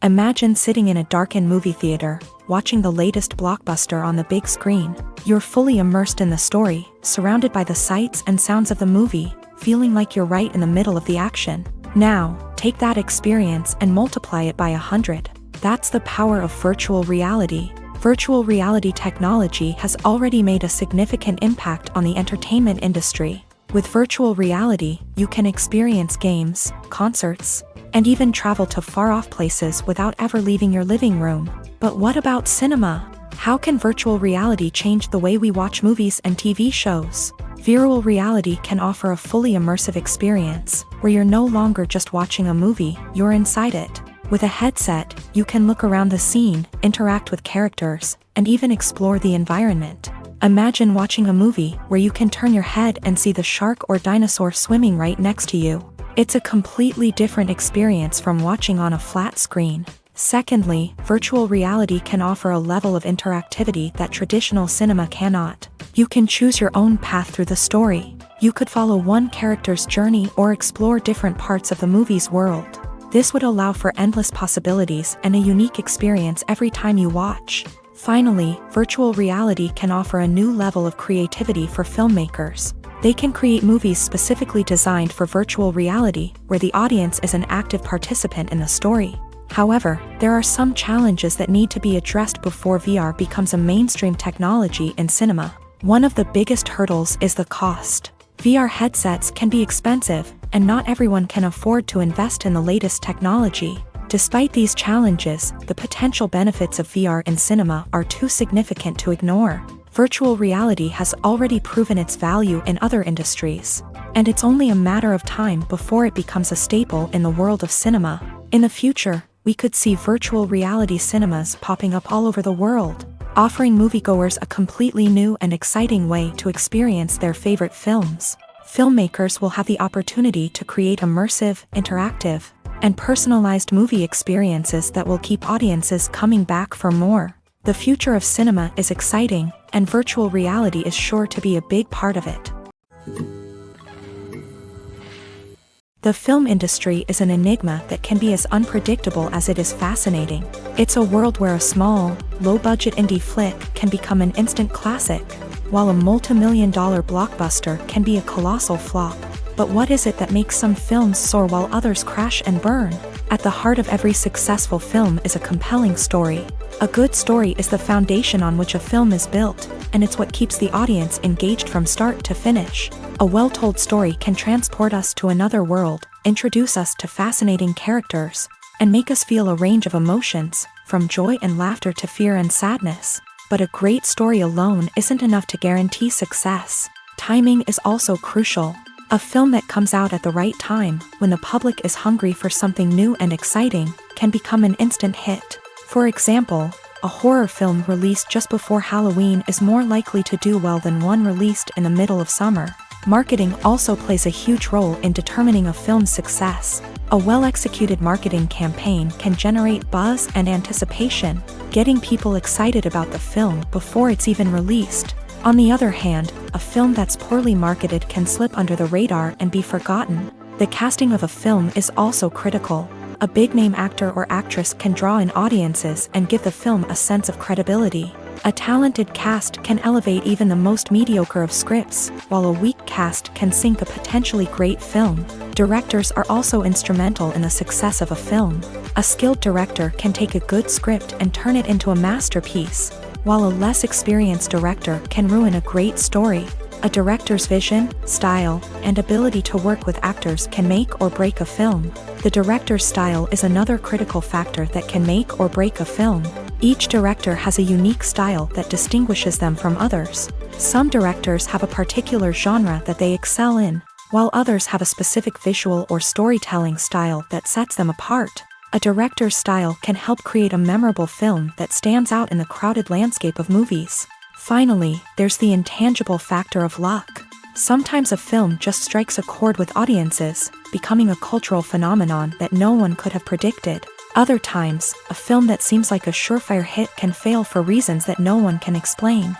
Imagine sitting in a darkened movie theater, watching the latest blockbuster on the big screen. You're fully immersed in the story, surrounded by the sights and sounds of the movie, feeling like you're right in the middle of the action. Now, take that experience and multiply it by 100. That's the power of virtual reality. Virtual reality technology has already made a significant impact on the entertainment industry. With virtual reality, you can experience games, concerts, and even travel to far-off places without ever leaving your living room. But what about cinema? How can virtual reality change the way we watch movies and TV shows? Virtual reality can offer a fully immersive experience, where you're no longer just watching a movie, you're inside it. With a headset, you can look around the scene, interact with characters, and even explore the environment. Imagine watching a movie where you can turn your head and see the shark or dinosaur swimming right next to you. It's a completely different experience from watching on a flat screen. Secondly, virtual reality can offer a level of interactivity that traditional cinema cannot. You can choose your own path through the story. You could follow one character's journey or explore different parts of the movie's world. This would allow for endless possibilities and a unique experience every time you watch. Finally, virtual reality can offer a new level of creativity for filmmakers. They can create movies specifically designed for virtual reality, where the audience is an active participant in the story. However, there are some challenges that need to be addressed before VR becomes a mainstream technology in cinema. One of the biggest hurdles is the cost. VR headsets can be expensive, and not everyone can afford to invest in the latest technology. Despite these challenges, the potential benefits of VR in cinema are too significant to ignore. Virtual reality has already proven its value in other industries, and it's only a matter of time before it becomes a staple in the world of cinema. In the future, we could see virtual reality cinemas popping up all over the world, offering moviegoers a completely new and exciting way to experience their favorite films. Filmmakers will have the opportunity to create immersive, interactive, and personalized movie experiences that will keep audiences coming back for more. The future of cinema is exciting, and virtual reality is sure to be a big part of it. The film industry is an enigma that can be as unpredictable as it is fascinating. It's a world where a small, low-budget indie flick can become an instant classic, while a multi-million-dollar blockbuster can be a colossal flop. But what is it that makes some films soar while others crash and burn? At the heart of every successful film is a compelling story. A good story is the foundation on which a film is built, and it's what keeps the audience engaged from start to finish. A well-told story can transport us to another world, introduce us to fascinating characters, and make us feel a range of emotions, from joy and laughter to fear and sadness. But a great story alone isn't enough to guarantee success. Timing is also crucial. A film that comes out at the right time, when the public is hungry for something new and exciting, can become an instant hit. For example, a horror film released just before Halloween is more likely to do well than one released in the middle of summer. Marketing also plays a huge role in determining a film's success. A well-executed marketing campaign can generate buzz and anticipation, getting people excited about the film before it's even released. On the other hand, a film that's poorly marketed can slip under the radar and be forgotten. The casting of a film is also critical. A big-name actor or actress can draw in audiences and give the film a sense of credibility. A talented cast can elevate even the most mediocre of scripts, while a weak cast can sink a potentially great film. Directors are also instrumental in the success of a film. A skilled director can take a good script and turn it into a masterpiece, while a less experienced director can ruin a great story. A director's vision, style, and ability to work with actors can make or break a film. The director's style is another critical factor that can make or break a film. Each director has a unique style that distinguishes them from others. Some directors have a particular genre that they excel in, while others have a specific visual or storytelling style that sets them apart. A director's style can help create a memorable film that stands out in the crowded landscape of movies. Finally, there's the intangible factor of luck. Sometimes a film just strikes a chord with audiences, becoming a cultural phenomenon that no one could have predicted. Other times, a film that seems like a surefire hit can fail for reasons that no one can explain.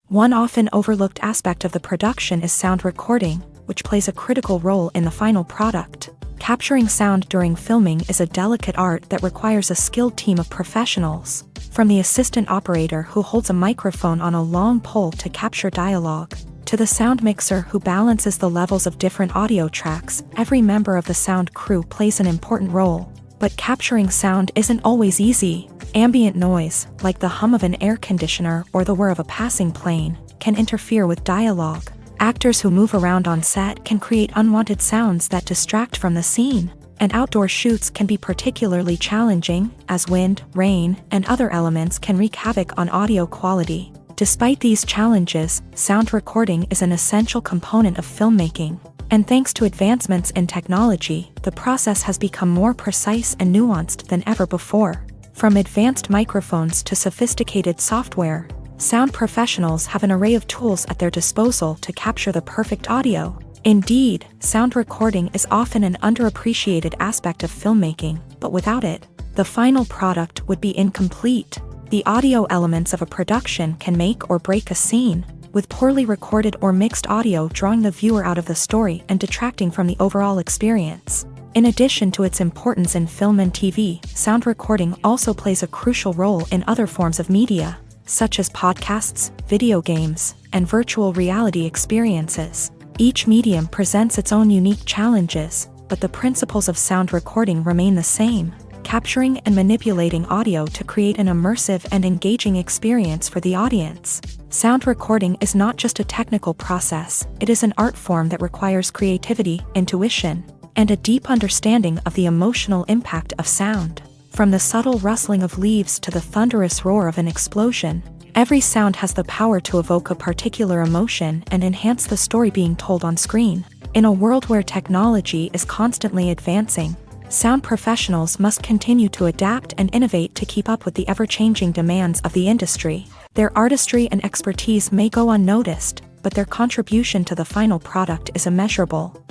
One often overlooked aspect of the production is sound recording, which plays a critical role in the final product. Capturing sound during filming is a delicate art that requires a skilled team of professionals. From the assistant operator who holds a microphone on a long pole to capture dialogue, to the sound mixer who balances the levels of different audio tracks, every member of the sound crew plays an important role. But capturing sound isn't always easy. Ambient noise, like the hum of an air conditioner or the whir of a passing plane, can interfere with dialogue. Actors who move around on set can create unwanted sounds that distract from the scene, and outdoor shoots can be particularly challenging, as wind, rain, and other elements can wreak havoc on audio quality. Despite these challenges, sound recording is an essential component of filmmaking, and thanks to advancements in technology, the process has become more precise and nuanced than ever before. From advanced microphones to sophisticated software, sound professionals have an array of tools at their disposal to capture the perfect audio. Indeed, sound recording is often an underappreciated aspect of filmmaking, but without it, the final product would be incomplete. The audio elements of a production can make or break a scene, with poorly recorded or mixed audio drawing the viewer out of the story and detracting from the overall experience. In addition to its importance in film and TV, sound recording also plays a crucial role in other forms of media, such as podcasts, video games, and virtual reality experiences. Each medium presents its own unique challenges, but the principles of sound recording remain the same, capturing and manipulating audio to create an immersive and engaging experience for the audience. Sound recording is not just a technical process, it is an art form that requires creativity, intuition, and a deep understanding of the emotional impact of sound. From the subtle rustling of leaves to the thunderous roar of an explosion, every sound has the power to evoke a particular emotion and enhance the story being told on screen. In a world where technology is constantly advancing, sound professionals must continue to adapt and innovate to keep up with the ever-changing demands of the industry. Their artistry and expertise may go unnoticed, but their contribution to the final product is immeasurable.